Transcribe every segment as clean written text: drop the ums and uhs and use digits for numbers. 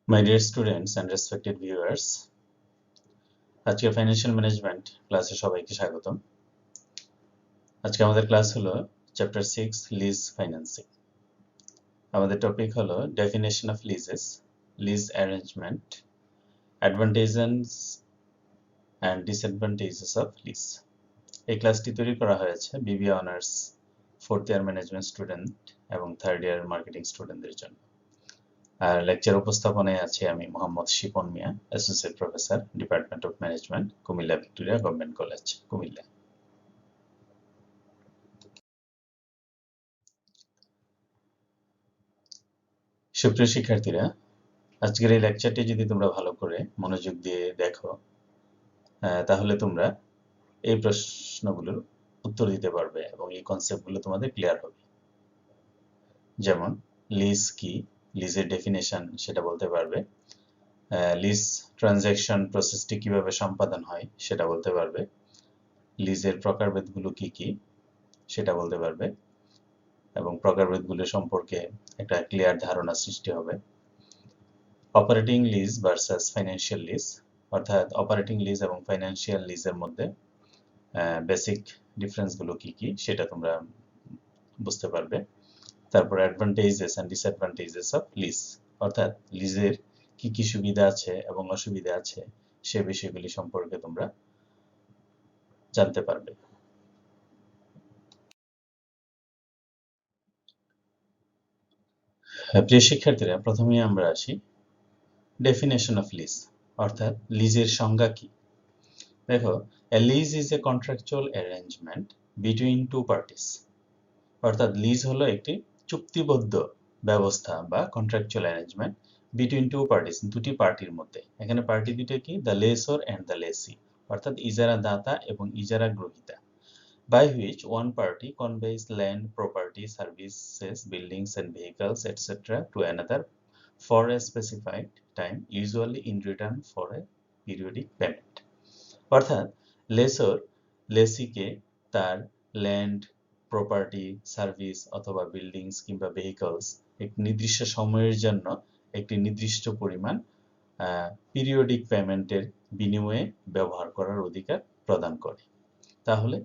My dear students and respected viewers, আজকে financial management ক্লাসে সবাইকে স্বাগতম। আজকে আমাদের ক্লাস হলো চ্যাপ্টার 6 লিজ ফাইন্যান্সিং। আমাদের টপিক হলো definition of leases, lease arrangement, advantages and disadvantages of lease. এই ক্লাসটি তৈরি করা হয়েছে BBA honours 4th year management student এবং 3rd ইয়ার মার্কেটিং স্টুডেন্টদের জন্য। আর লেকচার উপস্থাপনায় আছি আমি Mohammad Shipon Mia, associate professor, department of management, Comilla Victoria government college, Comilla. সুপ্রিয় শিক্ষার্থীরা, আজকের এই লেকচারটি যদি তোমরা ভালো করে মনোযোগ দিয়ে দেখো, তাহলে তোমরা এই প্রশ্নগুলোর উত্তর দিতে পারবে এবং এই কনসেপ্টগুলো তোমাদের ক্লিয়ার হবে। যেমন লিজ কি, লিজের ডেফিনেশন সেটা বলতে পারবে, লিজ ট্রানজ্যাকশন প্রসেসটি কিভাবে সম্পাদন হয় সেটা বলতে পারবে, লিজের প্রকারভেদগুলো কি কি সেটা বলতে পারবে এবং প্রকারভেদগুলো সম্পর্কে একটা ক্লিয়ার ধারণা সৃষ্টি হবে। Operating lease versus financial lease, অর্থাৎ অপারেটিং লিজ এবং ফাইন্যান্সিয়াল লিজের মধ্যে বেসিক ডিফারেন্সগুলো কি কি সেটা তোমরা বুঝতে পারবে। তারপর advantages and disadvantages of lease, অর্থাৎ লিজের কি কি সুবিধা আছে এবং অসুবিধা আছে সে বিষয়গুলি সম্পর্কে তোমরা জানতে পারবে। প্রিয় শিক্ষার্থীরা, প্রথমেই আমরা আসি ডেফিনেশন অফ লিজ, অর্থাৎ লিজের সংজ্ঞা কি। দেখো, a lease is a contractual arrangement between two parties, অর্থাৎ লিজ হলো একটি চুক্তিবদ্ধ ব্যবস্থা বা contractual arrangement between two parties, দুটি পার্টির মধ্যে। এখানে পার্টি দুটো কি, the lessor and the lessee, অর্থাৎ ইজারা দাতা এবং ইজারা গ্রহীতা, by which one party conveys land, property, services, buildings and vehicles etc. to another for a specified time, usually in return for a periodic payment. অর্থাৎ lessor লেসিকে তার land, property, service অথবা buildings কিংবা ভেহিকলস একটি নির্দিষ্ট সময়ের জন্য একটি নির্দিষ্ট পরিমাণ পিরিয়ডিক পেমেন্টের বিনিময়ে ব্যবহার করার অধিকার প্রদান করে। তাহলে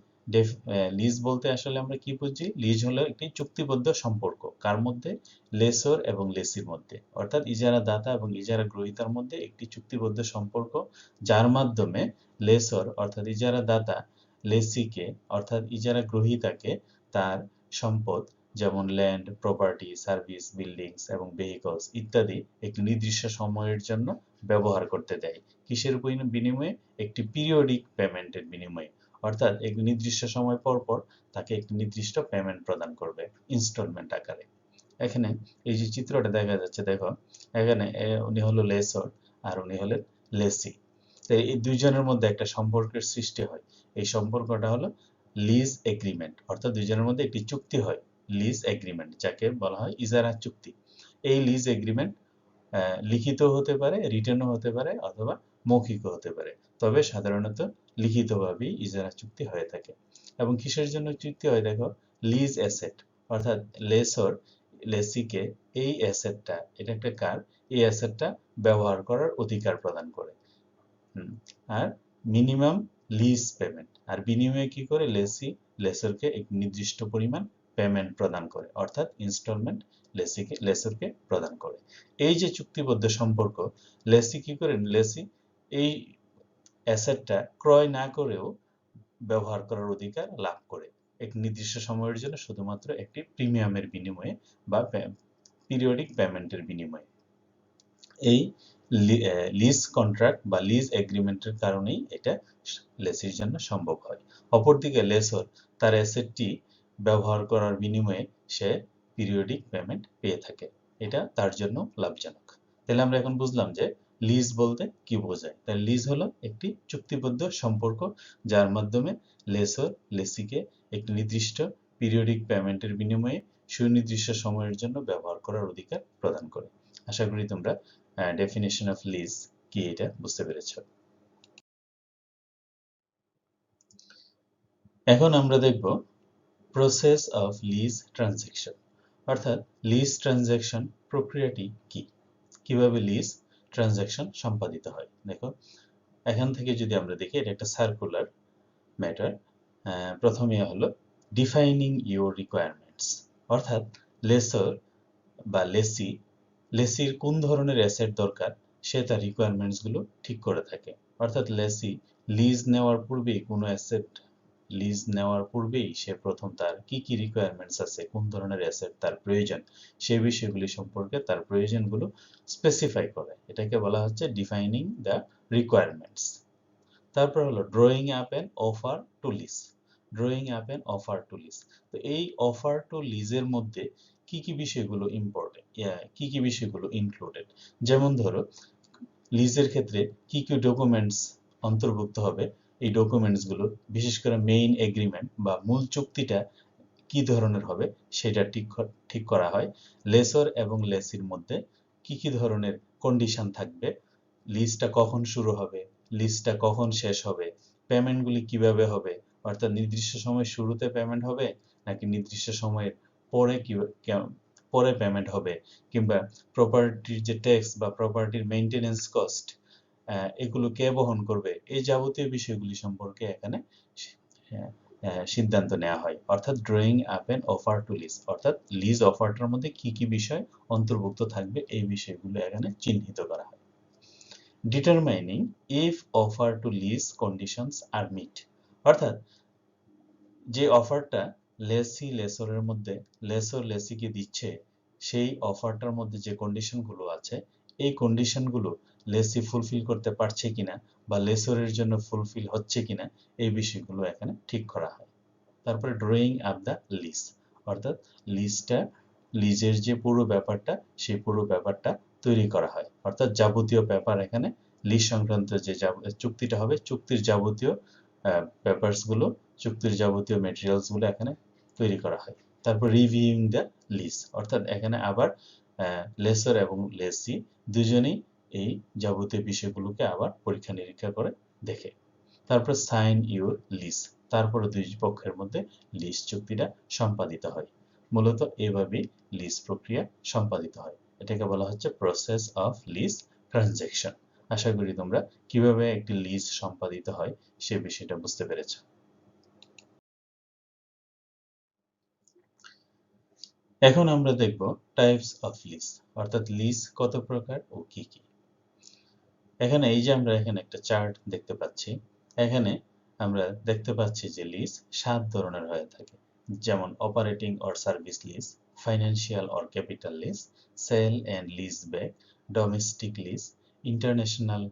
লিজ বলতে আসলে আমরা কি বুঝি? লিজ হলো একটি চুক্তিবদ্ধ সম্পর্ক, কার মধ্যে? লেসর এবং লেসির মধ্যে, অর্থাৎ ইজারা দাতা এবং ইজারা গ্রহীতার মধ্যে একটি চুক্তিবদ্ধ সম্পর্ক, যার মাধ্যমে লেসর অর্থাৎ ইজারা দাতা লেসিকে অর্থাৎ ইজারা গ্রহীতাকে তার সম্পদ যেমন ল্যান্ড, প্রপার্টি, সার্ভিস, বিল্ডিংস এবং ভেহিকলস ইত্যাদি একটি নির্দিষ্ট সময়ের জন্য ব্যবহার করতে দেয়। কিসের বিনিময়ে? একটি পিরিয়ডিক পেমেন্টের বিনিময়ে, অর্থাৎ এক নির্দিষ্ট সময় পর পর তাকে একটি নির্দিষ্ট পেমেন্ট প্রদান করবে ইনস্টলমেন্ট আকারে। এখানে এই যে চিত্রটা দেখা যাচ্ছে, দেখো এখানে উনি হলো লেসর আর উনি হলেন লেসি। এই দুইজনের মধ্যে একটা সম্পর্কের সৃষ্টি হয়। এই সম্পর্কটা হলো লিজ এগ্রিমেন্ট, অর্থাৎ দুইজনের মধ্যে একটি চুক্তি হয়, লিজ এগ্রিমেন্ট, যাকে বলা হয় ইজারা চুক্তি। এই লিজ এগ্রিমেন্ট লিখিত হতে পারে, রিটেনও হতে পারে অথবা মৌখিকও হতে পারে, তবে সাধারণত লিখিতভাবেই ইজারা চুক্তি হয়ে থাকে। এবং কিসের জন্য চুক্তি হয়? দেখো, লিজ অ্যাসেট, অর্থাৎ লেসর লেসিকে এই অ্যাসেটটা, এটা একটা কার, এই অ্যাসেটটা ব্যবহার করার অধিকার প্রদান করে। আর মিনিমাম লিজ পেমেন্ট, আর বিনিময়ে কি করে? লেসি লেসরকে এক নির্দিষ্ট পরিমাণ পেমেন্ট প্রদান করে, অর্থাৎ ইনস্টলমেন্ট লেসরকে প্রদান করে। এই যে চুক্তিবদ্ধ সম্পর্ক, লেসি কি করে? লেসি এই অ্যাসেটটা ক্রয় না করেও ব্যবহার করার অধিকার লাভ করে এক নির্দিষ্ট সময়ের জন্য, শুধুমাত্র একটি প্রিমিয়ামের বিনিময়ে বা পিরিয়ডিক পেমেন্টের বিনিময়ে। এই লিজ কন্ট্রাক্ট বা লিজ এগ্রিমেন্টের কারণেই এটা লেসির জন্য সম্ভব হয়। অপরদিকে লেসর তার অ্যাসেটটি ব্যবহার করার বিনিময়ে সে পিরিয়ডিক পেমেন্ট পেয়ে থাকে, এটা তার জন্য লাভজনক। তাহলে আমরা এখন বুঝলাম যে লিজ বলতে কি বোঝায়। তাই লিজ হলো একটি চুক্তিবদ্ধ সম্পর্ক, যার মাধ্যমে লেসর লেসিকে একটি নির্দিষ্ট পিরিয়ডিক পেমেন্টের বিনিময়ে সুনির্দিষ্ট সময়ের জন্য ব্যবহার করার অধিকার প্রদান করে। আশা করি তোমরা ডেফিনেশন অফ লিজ কি এটা বুঝতে পেরেছ। এখন আমরা দেখব প্রসেস অফ লিজ ট্রানজ্যাকশন, অর্থাৎ লিজ ট্রানজ্যাকশন প্রক্রিয়াটি কি, কিভাবে লিজ ট্রানজাকশন সম্পাদিত হয়। দেখো এখান থেকে যদি আমরা দেখি, এটা একটা সার্কুলার ম্যাটার। প্রথমে হলো ডিফাইনিং ইউর রিকোয়ারমেন্টস, অর্থাৎ লেসর বা লেসির কোন ধরনের অ্যাসেট দরকার সে তার রিকোয়ারমেন্টসগুলো ঠিক করে থাকে। অর্থাৎ লেসি লিজ নেওয়ার পূর্বেই কোনো অ্যাসেট লিজ নেওয়ার পূর্বেই সে প্রথম তার কি কি রিকোয়ারমেন্টস আছে, কোন ধরনের অ্যাসেট তার প্রয়োজন, সেই বিষয়গুলি সম্পর্কে তার প্রয়োজনগুলো স্পেসিফাই করে। এটাকে বলা হচ্ছে ডিফাইনিং দ্য রিকোয়ারমেন্টস। তারপর হলো drawing up an offer to lease. Drawing up an offer to lease, তো এই অফার টু লিজের মধ্যে কি কি বিষয়গুলো ইম্পর্টেন্ট, কি কি বিষয়গুলো ইনক্লুডেড। যেমন ধরো লিজের ক্ষেত্রে কি কি ডকুমেন্টস অন্তর্ভুক্ত হবে, এই ডকুমেন্টসগুলো বিশেষ করে মেইন এগ্রিমেন্ট বা মূল চুক্তিটা কি ধরনের হবে সেটা ঠিক করা হয়। লেসর এবং লেসির মধ্যে কি কি ধরনের কন্ডিশন থাকবে, লিজটা কখন শুরু হবে, লিজটা কখন শেষ হবে, পেমেন্টগুলি কিভাবে হবে, অর্থাৎ নির্দিষ্ট সময় শুরুতে পেমেন্ট হবে নাকি নির্দিষ্ট সময়ের পরে পরে পেমেন্ট হবে, কিংবা প্রপার্টির যে ট্যাক্স বা প্রপার্টির মেইনটেনেন্স কস্ট এগুলো কে বহন করবে, এই যাবতীয় বিষয়গুলি সম্পর্কে এখানে সিদ্ধান্ত নেওয়া হয়। অর্থাৎ drawing up an offer to lease, অর্থাৎ লিজ অফারটার মধ্যে কি কি বিষয় অন্তর্ভুক্ত থাকবে এই বিষয়গুলো এখানে চিহ্নিত করা হয়। Determining if offer to lease conditions are met, অর্থাৎ যে অফারটা লেসি লেসরের মধ্যে লেসর লেসিকে দিচ্ছে সেই অফারটার মধ্যে যে কন্ডিশনগুলো আছে এই কন্ডিশনগুলো লেসি ফুলফিল করতে পারছে কিনা বা লেসরের জন্য ফুলফিল হচ্ছে কিনা এই বিষয়গুলো এখানে ঠিক করা হয়। তারপরে ড্রয়িং আপ দ্য লিজ, অর্থাৎ লিজের যে পুরো ব্যাপারটা সেই পুরো ব্যাপারটা তৈরি করা হয়। অর্থাৎ যাবতীয় ব্যাপার এখানে লিজ সংক্রান্ত যে চুক্তিটা হবে চুক্তির যাবতীয় পেপারসগুলো, চুক্তির যাবতীয় মেটেরিয়ালসগুলো এখানে তৈরি করা হয়। তারপর রিভিউইং দ্য লিজ, অর্থাৎ এখানে আবার লেসর এবং লেসি দুজনেই এই যাবতীয় বিষয়গুলোকে আবার পরীক্ষা নিরীক্ষা করে দেখে। তারপর সাইন ইউর লিজ, তারপরে দুই পক্ষের মধ্যে লিজ চুক্তিটা সম্পাদিত হয়। মূলত এভাবেই লিজ প্রক্রিয়া সম্পাদিত হয়। এটাকে বলা হচ্ছে প্রসেস অফ লিজ ট্রানজ্যাকশন। আশা করি তোমরা কিভাবে একটি লিজ সম্পাদিত হয় সে বিষয়টা বুঝতে পেরেছ। এখন আমরা দেখব টাইপস অফ লিজ, অর্থাৎ লিজ কত প্রকার ও কি কি। এখানে এই যে আমরা এখানে একটা চার্ট দেখতে পাচ্ছি, এখানে আমরা দেখতে পাচ্ছি যে লিজ 7 ধরনের হয়ে থাকে। যেমন operating or service lease, financial or capital lease, sale and lease back, domestic lease, international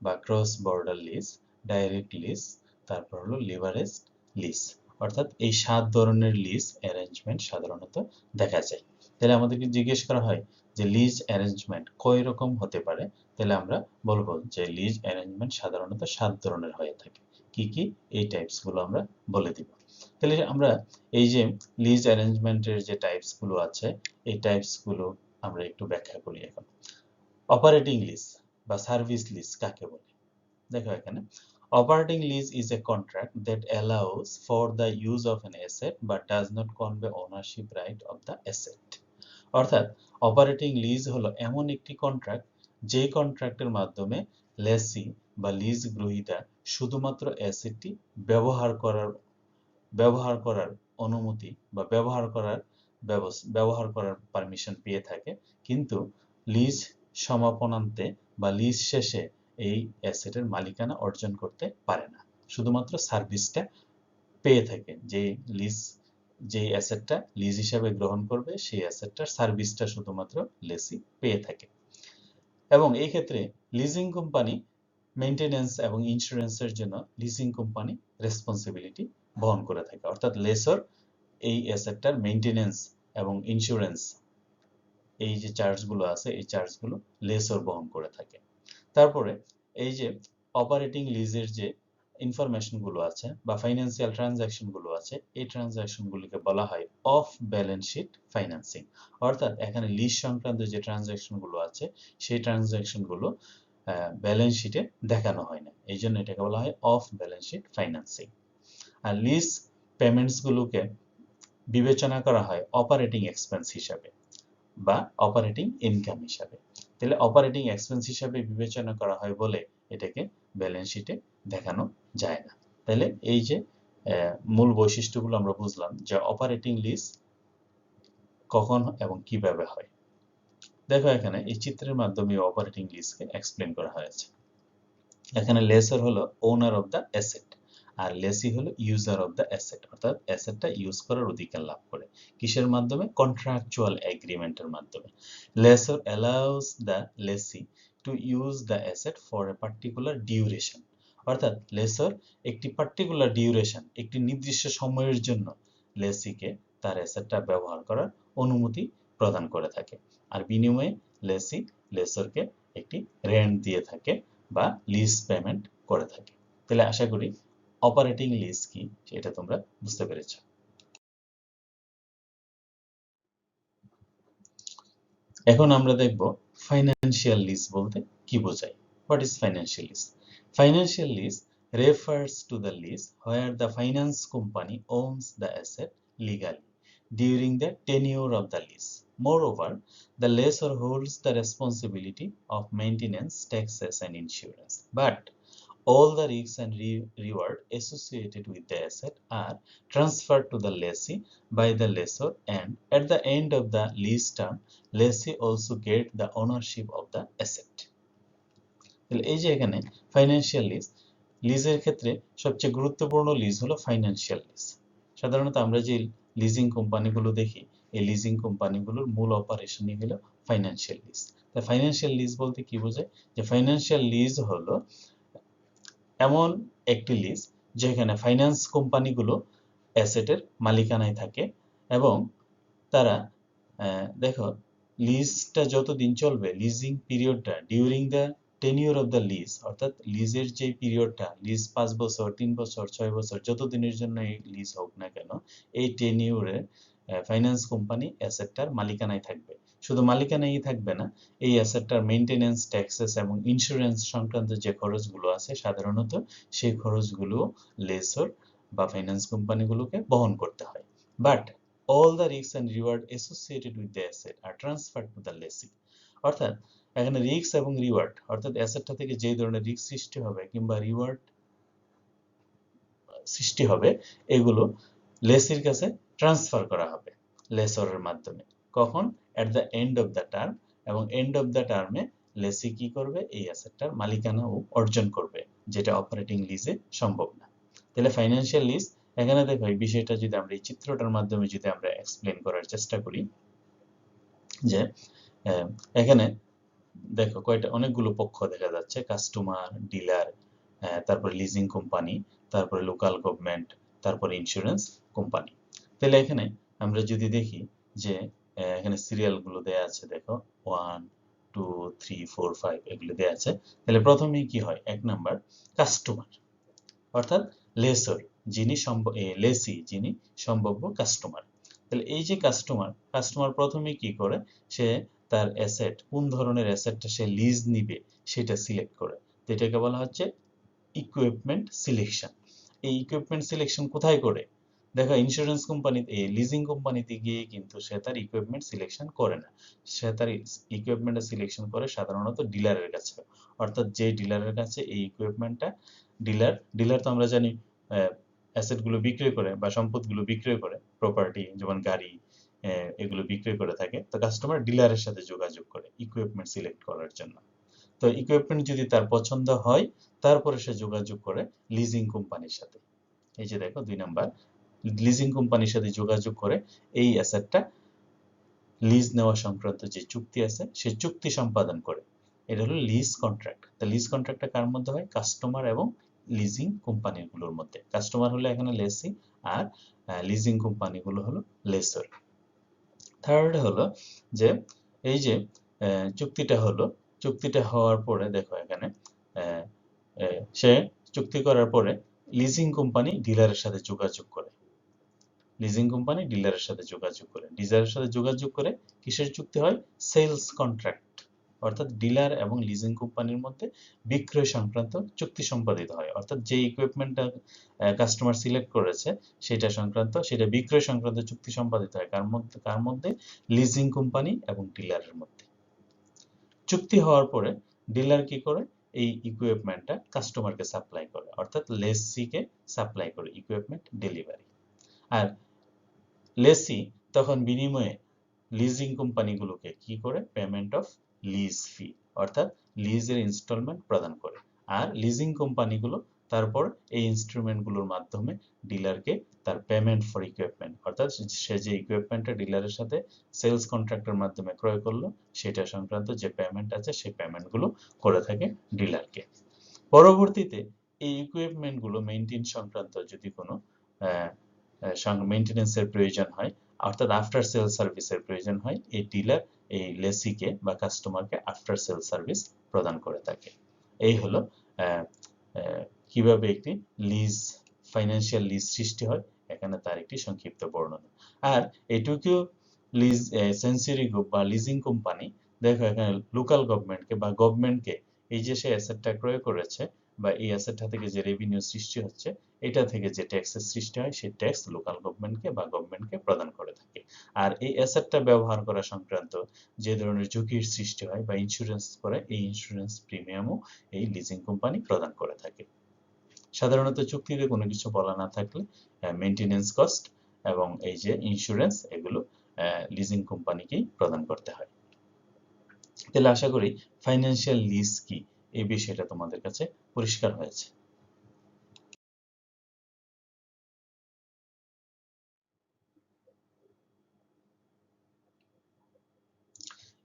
বা cross border lease, direct lease, তারপর হলো লিভারেজ লিজ। অর্থাৎ এই 7 ধরনের লিজ অ্যারেঞ্জমেন্ট সাধারণত দেখা যায়। তাহলে আমাদেরকে জিজ্ঞেস করা হয় যে লিজ অ্যারেঞ্জমেন্ট কয় রকম হতে পারে, তাহলে আমরা বলবো যে লিজ অ্যারেঞ্জমেন্ট সাধারণত 7 ধরনের হয়ে থাকে। কি কি এই টাইপস গুলো আমরা বলে দিব। তাহলে আমরা এই যে লিজ অ্যারেঞ্জমেন্টের যে টাইপস গুলো আছে এই টাইপস গুলো আমরা একটু ব্যাখ্যা করি এখন। অপারেটিং লিজ বা সার্ভিস লিজ কাকে বলে? দেখো এখানে operating lease is a contract that allows for the use of an asset but does not convey ownership right of the asset। অর্থাৎ অপারেটিং লিজ হলো এমন একটি কন্ট্রাক্ট যে কন্ট্রাক্টের মাধ্যমে লেসি বা লিজ গ্রহীতা শুধুমাত্র অ্যাসেটটি ব্যবহার করার অনুমতি বা ব্যবহার করার পারমিশন পেয়ে থাকে, কিন্তু লিজ সমাপনান্তে বা লিজ শেষে এই অ্যাসেটের মালিকানা অর্জন করতে পারে না, শুধুমাত্র সার্ভিসটা পেয়ে থাকে। যে অ্যাসেটটা লিজ হিসাবে গ্রহণ করবে সেই অ্যাসেটটার সার্ভিসটা শুধুমাত্র লেসি পেয়ে থাকে। এবং এই ক্ষেত্রে লিজিং কোম্পানি মেইনটেনেন্স এবং ইন্স্যুরেন্সের জন্য লিজিং কোম্পানি রেসপন্সিবিলিটি বহন করে থাকে। অর্থাৎ লেসর এই অ্যাসেটটার মেইনটেনেন্স এবং ইন্স্যুরেন্স এই যে চার্জগুলো আছে এই চার্জগুলো লেসর বহন করে থাকে। তারপরে এই যে অপারেটিং লিজের যে ইনফরমেশনগুলো আছে বা ফাইন্যান্সিয়াল ট্রানজ্যাকশনগুলো আছে এই ট্রানজ্যাকশনগুলোকে বলা হয় অফ ব্যালেন্স শিট ফাইন্যান্সিং। অর্থাৎ এখানে লিজ সংক্রান্ত যে ট্রানজ্যাকশনগুলো আছে সেই ট্রানজ্যাকশনগুলো ব্যালেন্স শিটে দেখানো হয় না, এই জন্য এটাকে বলা হয় অফ ব্যালেন্স শিট ফাইন্যান্সিং। আর লিজ পেমেন্টসগুলোকে বিবেচনা করা হয় অপারেটিং এক্সপেন্স হিসাবে। বা অপারেটিং ইনকাম হিসাবে। তাহলে অপারেটিং এক্সপেন্স হিসাবে বিবেচনা করা হয় বলে এটাকে ব্যালেন্স শিটে দেখানো যায় না। তাহলে এই যে মূল বৈশিষ্ট্যগুলো আমরা বুঝলাম যে অপারেটিং লিজ কখন এবং কিভাবে হয়। দেখো এখানে এই চিত্রের মাধ্যমে অপারেটিং লিজকে এক্সপ্লেন করা হয়েছে। এখানে লেসর হলো ওনার অফ দ্য অ্যাসেট আর লেসি হলো ইউজার অফ দ্য অ্যাসেট, অর্থাৎ অ্যাসেটটা ইউজ করার অধিকার লাভ করে কিসের মাধ্যমে? কন্ট্রাকচুয়াল এগ্রিমেন্টের মাধ্যমে। Lessor allows the lessee to use the asset for a particular duration, অর্থাৎ লেসর একটি পার্টিকুলার ডিউরেশন, একটি নির্দিষ্ট সময়ের জন্য লেসিকে তার অ্যাসেটটা ব্যবহার করার অনুমতি প্রদান করে থাকে। আর বিনিময়ে লেসি লেসরকে একটি রেন্ট দিয়ে থাকে বা লিজ পেমেন্ট করে থাকে। তাহলে আশা করি অপারেটিং লিজ কি সেটা তোমরা বুঝতে পেরেছো। এখন আমরা দেখব ফাইন্যান্সিয়াল লিজ বলতে কি বোঝায়। What is financial lease? Financial lease refers to the lease where the finance company owns the asset legally during the tenure of the lease. Moreover, the lessor holds the responsibility of maintenance, taxes, and insurance. But all the risks and reward associated with the asset are transferred to the lessee by the lessor, and at the end of the lease term, lessee also get the ownership of the asset. এই যে এখানে financial lease, লিজের ক্ষেত্রে সবচেয়ে গুরুত্বপূর্ণ lease হলো financial lease. সাধারণত আমরা যে লিজিং কোম্পানিগুলো দেখি, এই লিজিং কোম্পানিগুলোর মূল অপারেশনই হলো ফাইন্যান্সিয়াল লিজ। তা ফাইন্যান্সিয়াল লিজ বলতে কি বোঝায়? যে ফাইন্যান্সিয়াল লিজ হলো এমন একটি লিজ যেখানে ফাইন্যান্স কোম্পানিগুলো অ্যাসেটের মালিকানায় থাকে এবং তারা দেখো লিজটা যতদিন চলবে, লিজিং পিরিয়ডটা during the tenure of the lease, অর্থাৎ লিজের যে পিরিয়ডটা, লিজ 5 বছর, 3 বছর, 6 বছর, যতদিনের জন্য এই লিজ হোক না কেন, এই টেনিউরে ফাইন্যান্স কোম্পানি অ্যাসেটটার মালিকানায় থাকবে। শুধু মালিকানাই থাকবে না, এই অ্যাসেটটার মেইনটেনেন্স, ট্যাক্সেস এবং ইন্স্যুরেন্স সংক্রান্ত যে খরচগুলো আছে সাধারণত সেই খরচগুলো লেসর বা ফাইন্যান্স কোম্পানিগুলোকে বহন করতে হয়। But all the risks and reward associated with the asset are transferred to the lessee, অর্থাৎ এখানে রিস্ক এবং রিওয়ার্ড, অর্থাৎ অ্যাসেটটা থেকে যে ধরনের রিস্ক সৃষ্টি হবে কিংবা রিওয়ার্ড সৃষ্টি হবে, এগুলো লেসির কাছে ট্রান্সফার করা হবে লেসরের মাধ্যমে। কখন? এট the end of the term, এবং এন্ড অফ দ্য টার্মে লেসি কি করবে? এই অ্যাসেটটার মালিকানা অর্জন করবে, যেটা অপারেটিং লিজে সম্ভব না। তাহলে ফাইন্যান্সিয়াল লিজ, এখানে দেখো এই বিষয়টা যদি আমরা এই চিত্রটার মাধ্যমে যদি আমরা এক্সপ্লেন করার চেষ্টা করি, যে এখানে দেখো অনেকগুলো পক্ষ দেখা যাচ্ছে, কাস্টমার, ডিলার, তারপরে লিজিং কোম্পানি, তারপরে লোকাল গভর্নমেন্ট, তারপরে ইন্স্যুরেন্স কোম্পানি। তাহলে এখানে আমরা যদি দেখি যে এখানে সিরিয়ালগুলো দেয়া আছে, দেখো 1 2 3 4 5 এগুলো দেয়া আছে। তাহলে প্রথমেই কি হয়? 1 নাম্বার কাস্টমার, অর্থাৎ লেসর যিনি লেসি যিনি সম্ভাব্য কাস্টমার। তাহলে এই যে কাস্টমার প্রথমে কি করে? সে তার অ্যাসেট, কোন ধরনের অ্যাসেটটা সে লিজ নিবে সেটা সিলেক্ট করে। তো এটাকে বলা হচ্ছে ইকুইপমেন্ট সিলেকশন। এই ইকুইপমেন্ট সিলেকশন কোথায় করে? দেখো ইন্স্যুরেন্স কোম্পানিতে, লিজিং কোম্পানিতে গিয়ে কিন্তু সে তার ইকুইপমেন্ট সিলেকশন করে না। সে তার ইকুইপমেন্ট সিলেকশন করে সাধারণত ডিলারের কাছে, অর্থাৎ যে ডিলারের কাছে এই ইকুইপমেন্টটা, ডিলার তো আমরা জানি অ্যাসেটগুলো বিক্রয় করে বা সম্পদগুলো বিক্রয় করে, প্রপার্টি যেমন গাড়ি, এগুলো বিক্রয় করে থাকে। তো কাস্টমার ডিলারের সাথে যোগাযোগ করে ইকুইপমেন্ট সিলেক্ট করার জন্য। তো ইকুইপমেন্ট যদি তার পছন্দ হয়, তারপরে সে যোগাযোগ করে লিজিং কোম্পানির সাথে। এই যে দেখো 2 নাম্বার, লিজিং কোম্পানির সাথে যোগাযোগ করে এই অ্যাসেটটা লিজ নেওয়া সংক্রান্ত যে চুক্তি আছে সেই চুক্তি সম্পাদন করে। এটা হলো লিজ কন্ট্রাক্ট। তো লিজ কন্ট্রাক্টটা কার মধ্যে হয়? কাস্টমার এবং লিজিং কোম্পানিগুলোর মধ্যে। কাস্টমার হলো এখানে লেসি আর লিজিং কোম্পানিগুলো হলো লেসর। থার্ড হলো যে এই যে চুক্তিটা হওয়ার পরে দেখো এখানে সে চুক্তি করার পরে লিজিং কোম্পানি ডিলারের সাথে যোগাযোগ করে। ডিলারের সাথে যোগাযোগ করে কিসের চুক্তি হয়? Sales contract. অর্থাৎ ডিলার এবং লিজিং কোম্পানির মধ্যে বিক্রয় সংক্রান্ত চুক্তি সম্পাদিত হয়, অর্থাৎ যে ইকুইপমেন্টটা কাস্টমার সিলেক্ট করেছে সেটা বিক্রয় সংক্রান্ত চুক্তি সম্পাদিত হয় কার মধ্যে লিজিং কোম্পানি এবং ডিলারের মধ্যে। চুক্তি হওয়ার পরে ডিলার কি করে, এই ইকুইপমেন্টটা কাস্টমারকে সাপ্লাই করে, অর্থাৎ লেসিকে সাপ্লাই করে ইকুইপমেন্ট ডেলিভারি। আর লেসি তখন বিনিময়ে লিজিং কোম্পানিগুলোকে কি করে, পেমেন্ট অফ লিজ ফি অর্থাৎ লিজের ইনস্টলমেন্ট প্রদান করে। আর লিজিং কোম্পানিগুলো তারপর এই ইনস্ট্রুমেন্টগুলোর মাধ্যমে ডিলারকে তার পেমেন্ট ফর ইকুইপমেন্ট অর্থাৎ সে যে ইকুইপমেন্টটা ডিলারের সাথে সেলস কন্ট্রাক্টের মাধ্যমে ক্রয় করলো সেটা সংক্রান্ত যে পেমেন্ট আছে সেই পেমেন্টগুলো করে থাকে ডিলারকে। পরবর্তীতে এই ইকুইপমেন্টগুলো মেইনটেইন সংক্রান্ত যদি কোনো মেইনটেনেন্সের প্রয়োজন হয় অর্থাৎ আফটার সেল সার্ভিসের প্রয়োজন হয়, এই ডিলার এই লেসিকে বা কাস্টমারকে আফটার সেল সার্ভিস প্রদান করে থাকে। এই হলো কিভাবে একটি লিজ ফাইন্যান্সিয়াল লিজ সৃষ্টি হয়, এখানে তার একটি সংক্ষিপ্ত বর্ণনা। আর এই টোকিও লিজ সেঞ্চুরি গ্রুপ বা লিজিং কোম্পানি দেখো এখানে লোকাল গভর্নমেন্টকে বা গভর্নমেন্টকে এই যে সে অ্যাসেটটা ক্রয় করেছে বা এই অ্যাসেটটা থেকে যে রেভিনিউ সৃষ্টি হচ্ছে এটা থেকে যে ট্যাক্সের সৃষ্টি হয় সেই ট্যাক্স লোকাল গভর্নমেন্টকে বা গভর্নমেন্টকে প্রদান করে থাকে। আর এই অ্যাসেটটা ব্যবহার করা সংক্রান্ত যে ধরনের ঝুঁকির সৃষ্টি হয় বা ইন্স্যুরেন্স করে এই ইন্স্যুরেন্স প্রিমিয়ামও এই লিজিং কোম্পানি প্রদান করে থাকে। সাধারণত চুক্তিতে কোনো কিছু বলা না থাকলে মেইনটেনেন্স কস্ট এবং এই যে ইন্স্যুরেন্স এগুলো লিজিং কোম্পানিকেই প্রদান করতে হয়। তাহলে আশা করি ফাইন্যান্সিয়াল লিজ কি এই বিষয়টা তোমাদের কাছে পরিষ্কার হয়েছে।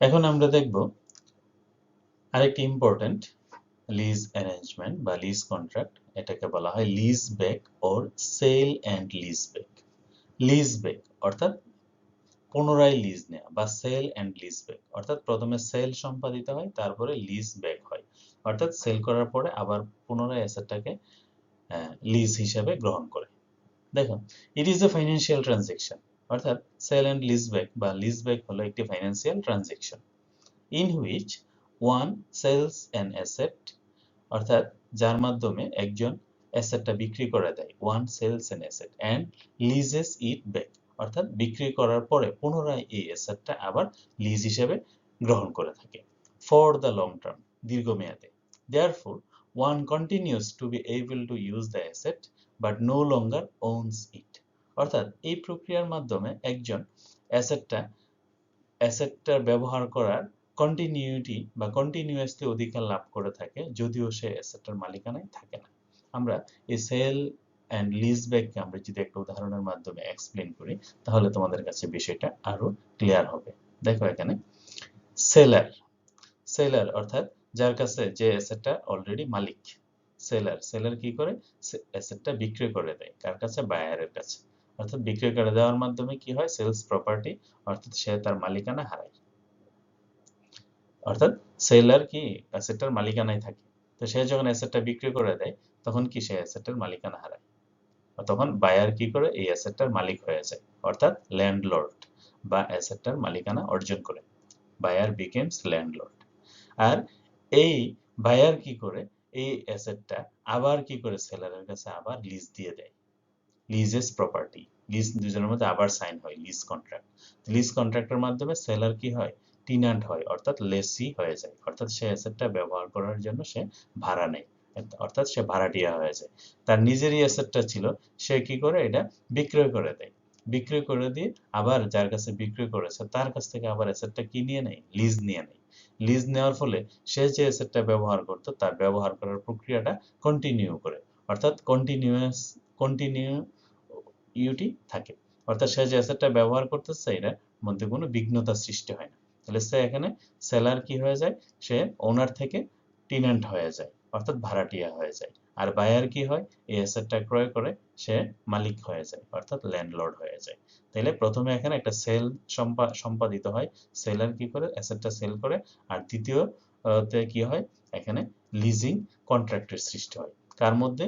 এখন আমরা দেখব আরেকটি ইম্পর্টেন্ট লিজ অ্যারেঞ্জমেন্ট বা লিজ কন্ট্রাক্ট, এটাকে বলা হয় lease back or sale and lease back. Lease back অর্থাৎ পুনরায় লিজ নেওয়া বা সেল অ্যান্ড লিজ ব্যাক অর্থাৎ প্রথমে সেল সম্পাদিত হয় তারপরে লিজ ব্যাক হয়, অর্থাৎ সেল করার পরে আবার পুনরায় অ্যাসেটটাকে লিজ হিসেবে গ্রহণ করে। দেখো it is a financial transaction অর্থাৎ সেল অ্যান্ড লিজ ব্যাক বা লিজ ব্যাক হলো একটি financial transaction in which one sells an asset অর্থাৎ যার মাধ্যমে একজন অ্যাসেটটা বিক্রি করে দেয়, one sells an asset and leases it back অর্থাৎ বিক্রি করার পরে পুনরায় এই অ্যাসেটটা আবার লিজ হিসেবে গ্রহণ করে থাকে for the long term দীর্ঘমেয়াদে। therefore one continues to be able to use the asset but no longer owns it অর্থাৎ এই প্রক্রিয়ার মাধ্যমে একজন অ্যাসেটটার ব্যবহার করার কন্টিনিউটি বা কন্টিনিউয়াসলি অধিকার লাভ করে থাকে যদিও সে অ্যাসেটটার মালিকানায় থাকে না। আমরা এই সেল অ্যান্ড লিজ ব্যাককে আমরা যদি একটা উদাহরণের মাধ্যমে এক্সপ্লেন করি তাহলে তোমাদের কাছে বিষয়টা আরো ক্লিয়ার হবে। দেখো এখানে সেলার অর্থাৎ যার কাছে যে অ্যাসেটটা অলরেডি মালিক, সেলার কি করে অ্যাসেটটা বিক্রি করে দেয় কার কাছে, বায়ারের কাছে। অর্থাৎ বিক্রি করে দেওয়ার মাধ্যমে কি হয়, সেলস প্রপার্টি অর্থাৎ সে তার মালিকানা হারায়। অর্থাৎ সেলার কি অ্যাসেটটার মালিকানায় থাকে, তো সে যখন অ্যাসেটটা বিক্রি করে দেয় তখন কি সে অ্যাসেটের মালিকানা হারায়, তখন বায়ার কি করে এই অ্যাসেটটার মালিক হয়ে যায় অর্থাৎ ল্যান্ডলর্ড বা অ্যাসেটটার মালিকানা অর্জন করে, বায়ার বিকেমস ল্যান্ডলর্ড। আর এই বায়ার কি করে এই অ্যাসেটটা আবার কি করে সেলারের কাছে আবার লিজ দিয়ে দেয়, লিজেস প্রপার্টি, লিজ দুজনের মধ্যে আবার সাইন হয় লিজ কন্ট্রাক্ট। লিজ কন্ট্রাক্টের মাধ্যমে সেলার কি হয়, টিনান্ট হয় অর্থাৎ লেসি হয়ে যায়, অর্থাৎ সে অ্যাসেটটা ব্যবহার করার জন্য সে ভাড়া নেয় অর্থাৎ সে ভাড়াটিয়া হয়ে যায়। তার নিজেরই অ্যাসেটটা ছিল, সে কি করে এটা বিক্রয় করে দেয়, বিক্রয় করে দিয়ে আবার যার কাছে বিক্রয় করেছে তার কাছ থেকে আবার অ্যাসেটটা কি নিয়ে নেয়, লিজ নিয়ে নেয়। লিজ নেওয়ার ফলে সে যে অ্যাসেটটা ব্যবহার করতো তার ব্যবহার করার প্রক্রিয়াটা কন্টিনিউ করে অর্থাৎ কন্টিনিউইটি থাকে, অর্থাৎ সে যে অ্যাসেটটা ব্যবহার করতেছে এটার মধ্যে কোনো বিঘ্নতা সৃষ্টি হয় না। তাহলে সে এখানে সেলার কি হয়ে যায়, সে ওনার থেকে টিনেন্ট হয়ে যায় অর্থাৎ ভাড়াটিয়া হয়ে যায়। আর বায়ার কি হয়, এই অ্যাসেটটা ক্রয় করে সে মালিক হয়ে যায় অর্থাৎ ল্যান্ডলর্ড হয়ে যায়। তাহলে প্রথমে এখানে একটা সেল সম্পাদিত হয়, সেলার কি করে অ্যাসেটটা সেল করে, আর দ্বিতীয় তে কি হয় এখানে লিজিং কন্ট্রাক্টের সৃষ্টি হয় কার মধ্যে,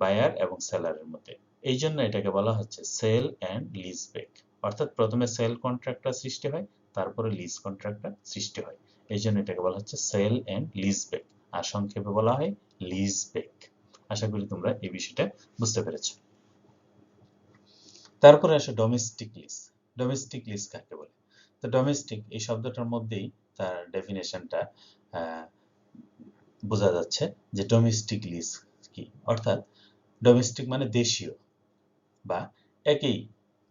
বায়ার এবং সেলারের মধ্যে। এই জন্য এটাকে বলা হচ্ছে সেল অ্যান্ড লিজ ব্যাক অর্থাৎ প্রথমে সেল কন্ট্রাক্টটা সৃষ্টি হয় তারপরে লিজ কন্ট্রাক্টটা সৃষ্টি হয়। এই জন্য এটাকে বলা হচ্ছে সেল অ্যান্ড লিজ ব্যাক, আর সংক্ষেপে বলা হয় লিজ ব্যাক। আশা করি তোমরা এই বিষয়টা বুঝতে পেরেছো। তারপরে আসে ডোমেস্টিক লিজ। ডোমেস্টিক লিজ কাকে বলে? তো ডোমেস্টিক এই শব্দটার মধ্যেই তার ডেফিনেশনটা বোঝা যাচ্ছে যে ডোমেস্টিক লিজ কি, অর্থাৎ ডোমেস্টিক মানে দেশীয় বা একই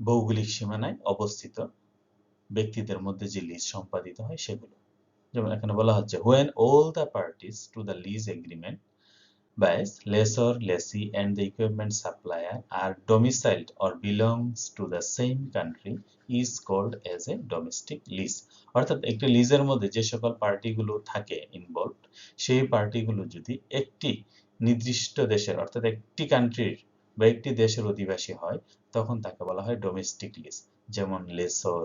ভৌগোলিক সীমানায় অবস্থিত ব্যক্তিদের মধ্যে যে লিজ সম্পাদিত হয় সেগুলো। যেমন এখানে বলা হচ্ছে when all the parties to the lease agreement buys lessor, lessee and the equipment supplier are domiciled or belongs to the same country is called as a domestic lease। অর্থাৎ একটি লিজের মধ্যে যে সকল পার্টিগুলো থাকে ইনভলভড, সেই পার্টিগুলো যদি একটি নির্দিষ্ট দেশের অর্থাৎ একটি কান্ট্রির বা একটি দেশের অধিবাসী হয় তখন তাকে বলা হয় ডোমেস্টিক লিজ। যেমন লেসর,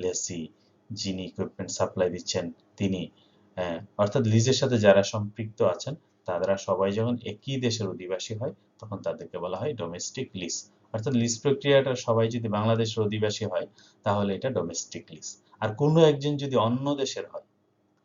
লেসি, যিনি ইকুইপমেন্ট সাপ্লাই দিচ্ছেন তিনি, অর্থাৎ লিজের সাথে যারা সম্পৃক্ত আছেন তারা সবাই যখন একই দেশের অধিবাসী হয় তখন তাদেরকে বলা হয় ডোমেস্টিক লিজ। অর্থাৎ লিজ প্রক্রিয়াটা সবাই যদি বাংলাদেশের অধিবাসী হয় তাহলে এটা ডোমেস্টিক লিজ। আর কোনো একজন যদি অন্য দেশের হয়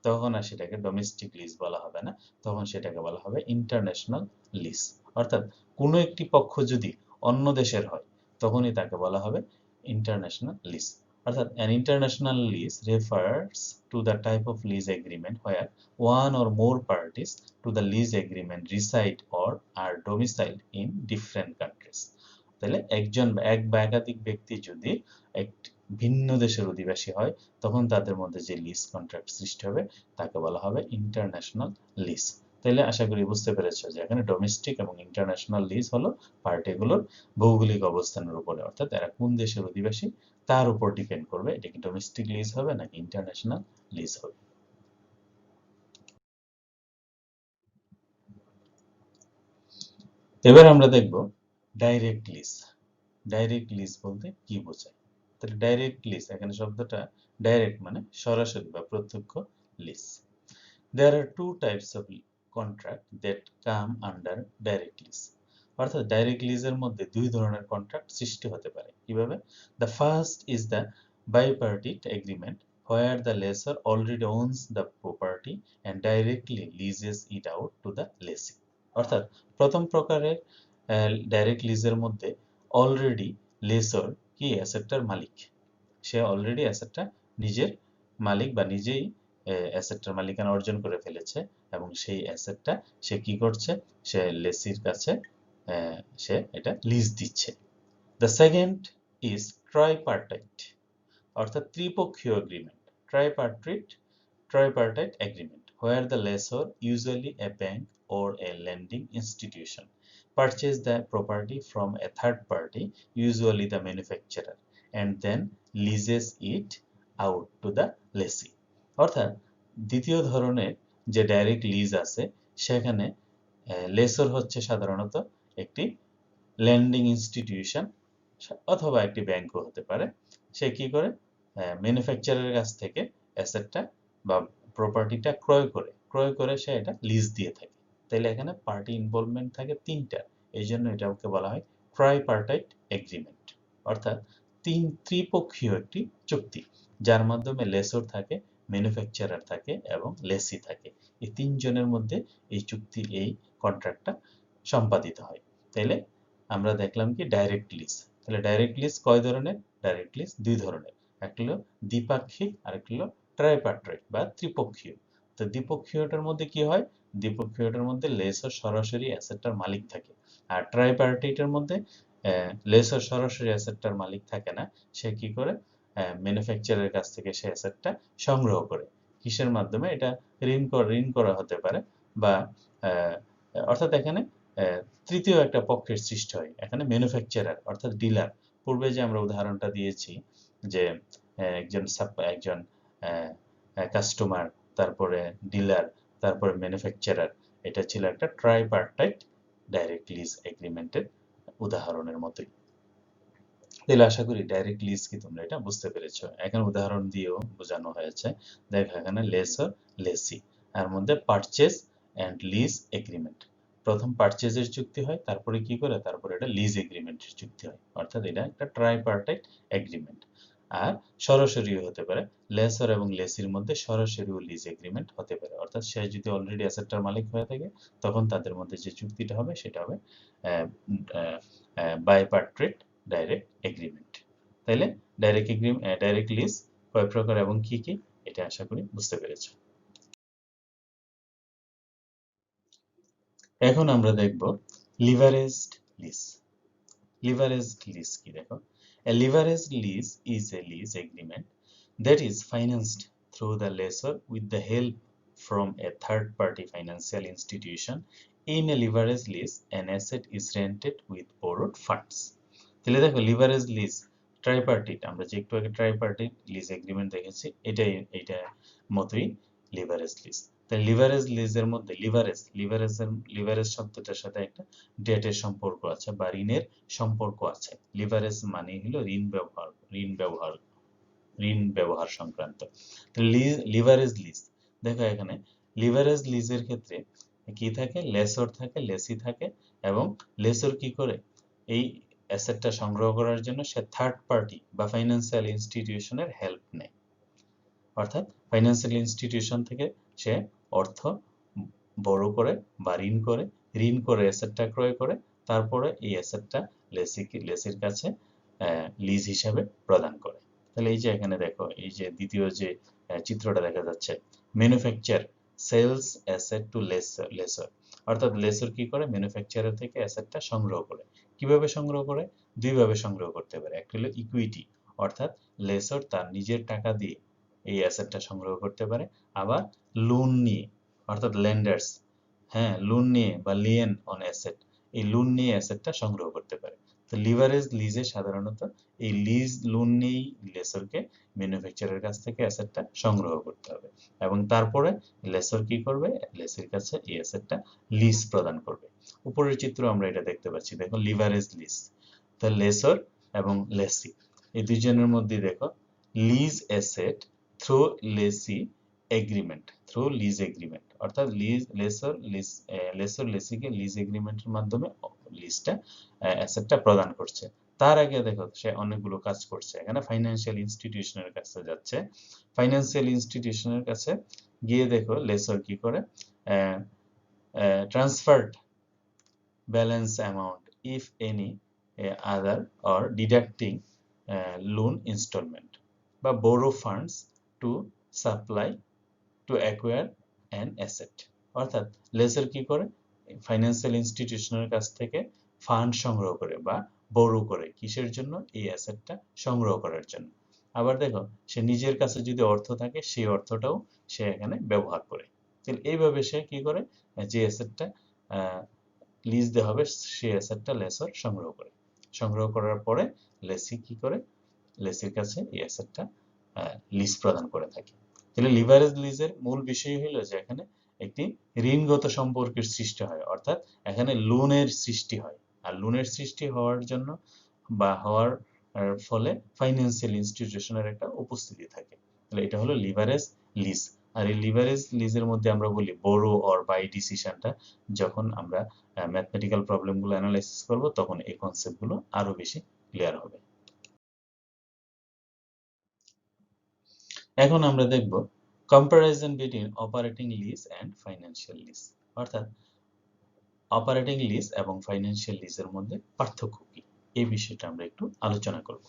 তখন আর সেটাকে ডোমেস্টিক লিজ বলা হবে না, তখন সেটাকে বলা হবে ইন্টারন্যাশনাল লিজ। অর্থাৎ কোনো একটি পক্ষ যদি অন্য দেশের হয় তখনই তাকে বলা হবে ইন্টারন্যাশনাল লিজ। অর্থাৎ an international lease refers to the type of lease agreement where one or more parties to the lease agreement reside or are domiciled in different countries। তাহলে একজন এক বা একাধিক ব্যক্তি যদি একটি ভিন্ন দেশের অধিবাসী হয় তখন তাদের মধ্যে যে লিজ কন্ট্রাক্ট সৃষ্টি হবে তাকে বলা হবে ইন্টারন্যাশনাল লিজ। তাহলে আশা করি বুঝতে পেরেছো যে এখানে ডোমেস্টিক এবং ইন্টারন্যাশনাল লিজ হলো পার্টিগুলোর ভৌগোলিক অবস্থানের উপরে, অর্থাৎ এরা কোন দেশের অধিবাসী তার উপর ডিপেন্ড করবে এটা কি ডোমেস্টিক লিজ হবে নাকি ইন্টারন্যাশনাল লিজ হবে। এবার আমরা দেখব ডাইরেক্ট লিজ। ডাইরেক্ট লিজ বলতে কি বোঝায়? তাহলে ডাইরেক্ট লিজ, এখানে শব্দটা ডাইরেক্ট মানে সরাসরি বা প্রত্যক্ষ lease. There are two types of contract that come under direct lease। অর্থাৎ ডাইরেক্ট লিজের মধ্যে দুই ধরনের কন্ট্রাক্ট সৃষ্টি হতে পারে। কিভাবে? The first is the bipartite agreement where the lessor already owns the property and directly leases it out to the lessee। অর্থাৎ প্রথম প্রকারের ডাইরেক্ট লিজের মধ্যে অলরেডি লেসর কি অ্যাসেটটার মালিক, সে অলরেডি অ্যাসেটটা নিজের মালিক বা নিজেই অ্যাসেটটার মালিকানা অর্জন করে ফেলেছে এবং সেই অ্যাসেটটা সে কি করছে, সে লেসির কাছে সে এটা লিজ দিচ্ছে। দ্য সেকেন্ড ইজ ট্রাইপার্টাইট, অর্থাৎ ত্রিপক্ষীয় agreement. Tripartite agreement where the lessor, usually a bank or a lending institution, purchase the property from a third party, usually the manufacturer, and then leases it out to the lessee। অর্থাৎ দ্বিতীয় ধরনের যে direct lease আছে সেখানে lesser হচ্ছে সাধারণত একটি landing institution অথবা একটি ব্যাংকও হতে পারে। সে কি করে ম্যানুফ্যাকচারের কাছ থেকে অ্যাসেটটা বা প্রপার্টিটা ক্রয় করে সে এটা লিজ দিয়ে থাকে। তাইলে এখানে পার্টি ইনভলভমেন্ট থাকে তিনটা, এই জন্য এটাকে বলা হয় ট্রাইপার্টাইট এগ্রিমেন্ট। অর্থাৎ ত্রিপক্ষীয় একটি চুক্তি যার মাধ্যমে লেসর থাকে, ম্যানুফ্যাকচারার থাকে এবং লেসি থাকে। এই তিনজনের মধ্যে এই চুক্তি, এই কন্ট্রাক্টটা সম্পাদিত হয়। তাইলে আমরা দেখলাম কি ডাইরেক্ট লিজ। তাহলে ডাইরেক্ট লিজ কয় ধরনের? ডাইরেক্ট লিজ দুই ধরনের, একটা হলো দ্বিপাক্ষিক আর একটা হলো ট্রাইপার্টাইট বা ত্রিপক্ষীয়। তো দ্বিপক্ষীয়টার মধ্যে কি হয়? দ্বিপক্ষীয়টার মধ্যে লেসর সরাসরি অ্যাসেটটার মালিক থাকে, আর ট্রাইপার্টাইটের মধ্যে লেসর সরাসরি অ্যাসেটটার মালিক থাকে না। সে কি করে? ম্যানুফ্যাকচারের কাছ থেকে সে অ্যাসেটটা সংগ্রহ করে। কিসের মাধ্যমে? এটা ঋণ করা হতে পারে বা অর্থাৎ এখানে তৃতীয় একটা পক্ষের সৃষ্টি হয়। এখানে ম্যানুফ্যাকচারার অর্থাৎ ডিলার। পূর্বে যে আমরা উদাহরণটা দিয়েছি যে একজন কাস্টমার, তারপরে ডিলার, তারপরে ম্যানুফ্যাকচারার, এটা ছিল একটা ট্রাইপার্টাইট ডাইরেক্ট লিজ এগ্রিমেন্টের উদাহরণের মতোই। তাহলে আশা করি ডাইরেক্ট লিজ কি তোমরা এটা বুঝতে পেরেছো। এখানে উদাহরণ দিয়েও বোঝানো হয়েছে। দেখো এখানে লেসর, লেসি, এর মধ্যে পারচেজ অ্যান্ড লিজ এগ্রিমেন্ট। প্রথম পারচেজের চুক্তি হয়, তারপরে কি করে? তারপরে এটা লিজ এগ্রিমেন্টের চুক্তি হয়। অর্থাৎ এটা একটা ট্রাইপার্টাইট এগ্রিমেন্ট। আর সরাসরিও হতে পারে, লেসর এবং লেসির মধ্যে সরাসরিও লিজ এগ্রিমেন্ট হতে পারে। অর্থাৎ সে যদি অলরেডি অ্যাসেটটার মালিক হয়ে থাকে তখন তাদের মধ্যে যে চুক্তিটা হবে সেটা হবে বাইপার্ট্রেট ডাইরেক্ট এগ্রিমেন্ট। তাইলে ডাইরেক্ট লিজ কয় প্রকার এবং কি কি, এটা আশা করি বুঝতে পেরেছো। এখন আমরা দেখব লিভারেজড লিজ। লিভারেজড লিজ কি দেখো, a leveraged lease is a lease agreement that is financed through the lessor with the help from a third party financial institution. In a leveraged lease an asset is rented with borrowed funds. তাহলে দেখো leveraged lease ট্রাইপার্টিট, আমরা যে একটু আগে ট্রাইপার্টিট lease agreement দেখেছি, এটা মতোই leverage lease. তাই লিভারেজ লিজের মধ্যে লিভারেজ শব্দটার সাথে একটা ডেটের সম্পর্ক আছে বা ঋণের সম্পর্ক আছে। লিভারেজ মানে হলো ঋণ ব্যবহার সংক্রান্ত। লিভারেজ লিজ দেখো, এখানে লিভারেজ লিজের ক্ষেত্রে কি থাকে, লেসর থাকে, লেসি থাকে, এবং লেসর কি করে এই অ্যাসেটটা সংগ্রহ করার জন্য সে থার্ড পার্টি বা ফাইন্যান্সিয়াল ইনস্টিটিউশনের হেল্প নেয়। অর্থাৎ ফাইন্যান্সিয়াল ইনস্টিটিউশন থেকে সে অর্থ বড় করে বা ঋণ করে অ্যাসেটটা ক্রয় করে, তারপরে এই অ্যাসেটটা লেসির কাছে লিজ হিসাবে প্রদান করে। তাহলে এই যে এখানে দেখো, এই যে দ্বিতীয় যে চিত্রটা দেখা যাচ্ছে, manufacture sales asset to lessor, অর্থাৎ লেসর কি করে ম্যানুফ্যাকচারার থেকে অ্যাসেটটা সংগ্রহ করে। কিভাবে সংগ্রহ করে, দুইভাবে সংগ্রহ করতে পারে। একটা হলো ইকুইটি, অর্থাৎ লেসর তার নিজের টাকা দিয়ে এই অ্যাসেটটা সংগ্রহ করতে পারে। আবার লোন নিয়ে, অর্থাৎ লেন্ডার্স, হ্যাঁ, লোন নিয়ে বা লিয়েন অন অ্যাসেট, এই লোন নিয়ে অ্যাসেটটা সংগ্রহ করতে পারে। তো লিভারেজ লিজে সাধারণত এই লোন নিয়েই লেসরকে ম্যানুফ্যাকচারের কাছ থেকে অ্যাসেটটা সংগ্রহ করতে হবে, এবং তারপরে লেসর কি করবে, লেসির কাছে এই অ্যাসেটটা লিজ প্রদান করবে। উপরের চিত্র আমরা এটা দেখতে পাচ্ছি, দেখো লিভারেজ লিজ। তো লেসর এবং লেসি এই দুইজনের মধ্যে দেখো lease asset through lessee agreement, through lease agreement, অর্থাৎ লেসর লেসিকে লিজ এগ্রিমেন্টের মাধ্যমে লিজটা অ্যাসেটটা প্রদান করছে। তার আগে দেখো সে অনেকগুলো কাজ করছে। এখানে ফাইন্যান্সিয়াল ইনস্টিটিউশনের কাছে যাচ্ছে, ফাইন্যান্সিয়াল ইনস্টিটিউশনের কাছে গিয়ে দেখো লেসর কি করে, transferred balance amount if any other or deducting loan instalment বা borrow funds to supply to acquire an asset. অর্থাৎ লেসর কি করে, ফাইন্যান্সিয়াল ইনস্টিটিউশনের কাছ থেকে ফান্ড সংগ্রহ করে বা বোরো করে, কিসের জন্য, এই অ্যাসেটটা সংগ্রহ করার জন্য। আবার দেখো সে নিজের কাছে যদি অর্থ থাকে সেই অর্থটাও সে এখানে ব্যবহার করে। তাহলে এইভাবে সে কি করে, যে অ্যাসেটটা লিজ দেওয়া হবে সেই অ্যাসেটটা লেসর সংগ্রহ করার পরে লেসি কি করে, লেসির কাছে এই অ্যাসেটটা লিজ প্রদান করে থাকে। তাহলে লিভারেজ লিজের মূল বিষয় হলো যে এখানে একটি ঋণগত সম্পর্কের সৃষ্টি হয়, অর্থাৎ এখানে লোনের সৃষ্টি হয়, আর লোনের সৃষ্টি হওয়ার জন্য বা হওয়ার ফলে ফাইন্যান্সিয়াল ইনস্টিটিউশনের একটা উপস্থিতি থাকে। তাহলে এটা হলো লিভারেজ লিজ। আর এই লিভারেজ লিজের মধ্যে আমরা বলি বোরো অর বাই ডিসিশনটা, যখন আমরা ম্যাথমেটিক্যাল প্রবলেমগুলো অ্যানালাইসিস করব তখন এই কনসেপ্টগুলো আরো বেশি ক্লিয়ার হবে। এখন আমরা দেখব comparison between operating lease and financial lease, অর্থাৎ অপারেটিং লিজ এবং ফাইন্যান্সিয়াল লিজের মধ্যে পার্থক্য কি, এই বিষয়টা আমরা একটু আলোচনা করব।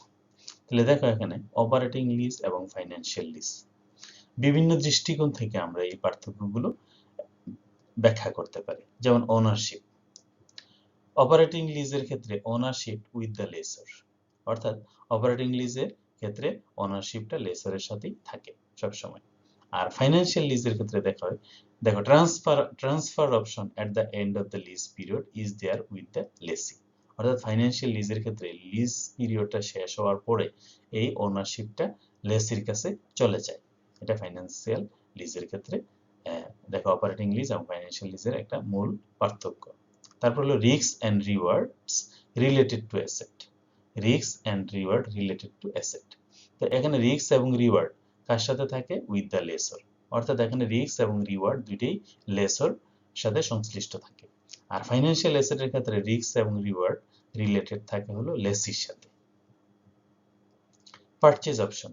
তাহলে দেখো এখানে অপারেটিং লিজ এবং ফাইন্যান্সিয়াল লিজ, বিভিন্ন দৃষ্টিকোণ থেকে আমরা এই পার্থক্যগুলো ব্যাখ্যা করতে পারি। যেমন ওনারশিপ, অপারেটিং লিজের ক্ষেত্রে ওনারশিপ উইথ দ্য লেসর, অর্থাৎ অপারেটিং লিজের ক্ষেত্রে ওনারশিপটা লেসরের সাথেই থাকে সবসময়। আর ফাইন্যান্সিয়াল লিজের ক্ষেত্রে দেখো transfer option at the end of the lease period is there with the lessee, অর্থাৎ ফাইন্যান্সিয়াল লিজের ক্ষেত্রে লিজ পিরিয়ডটা শেষ হওয়ার পরে এই ওনারশিপটা লেসির কাছে চলে যায়। এটা ফাইন্যান্সিয়াল লিজের ক্ষেত্রে দেখো অপারেটিং লিজ এবং ফাইন্যান্সিয়াল লিজের একটা মূল পার্থক্য। তারপর হলো risk and rewards related to asset, risk and reward related to asset. তো এখানে রিস্ক এবং রিওয়ার্ড কার সাথে থাকে, উইথ দ্য লেসর, অর্থাৎ এখানে রিস্ক এবং রিওয়ার্ড দুইটাই লেসর সাথে সংশ্লিষ্ট থাকে। আর ফাইন্যান্সিয়াল অ্যাসেটের ক্ষেত্রে রিস্ক এবং রিওয়ার্ড রিলেটেড থাকে হলো লেসির সাথে। পারচেজ অপশন,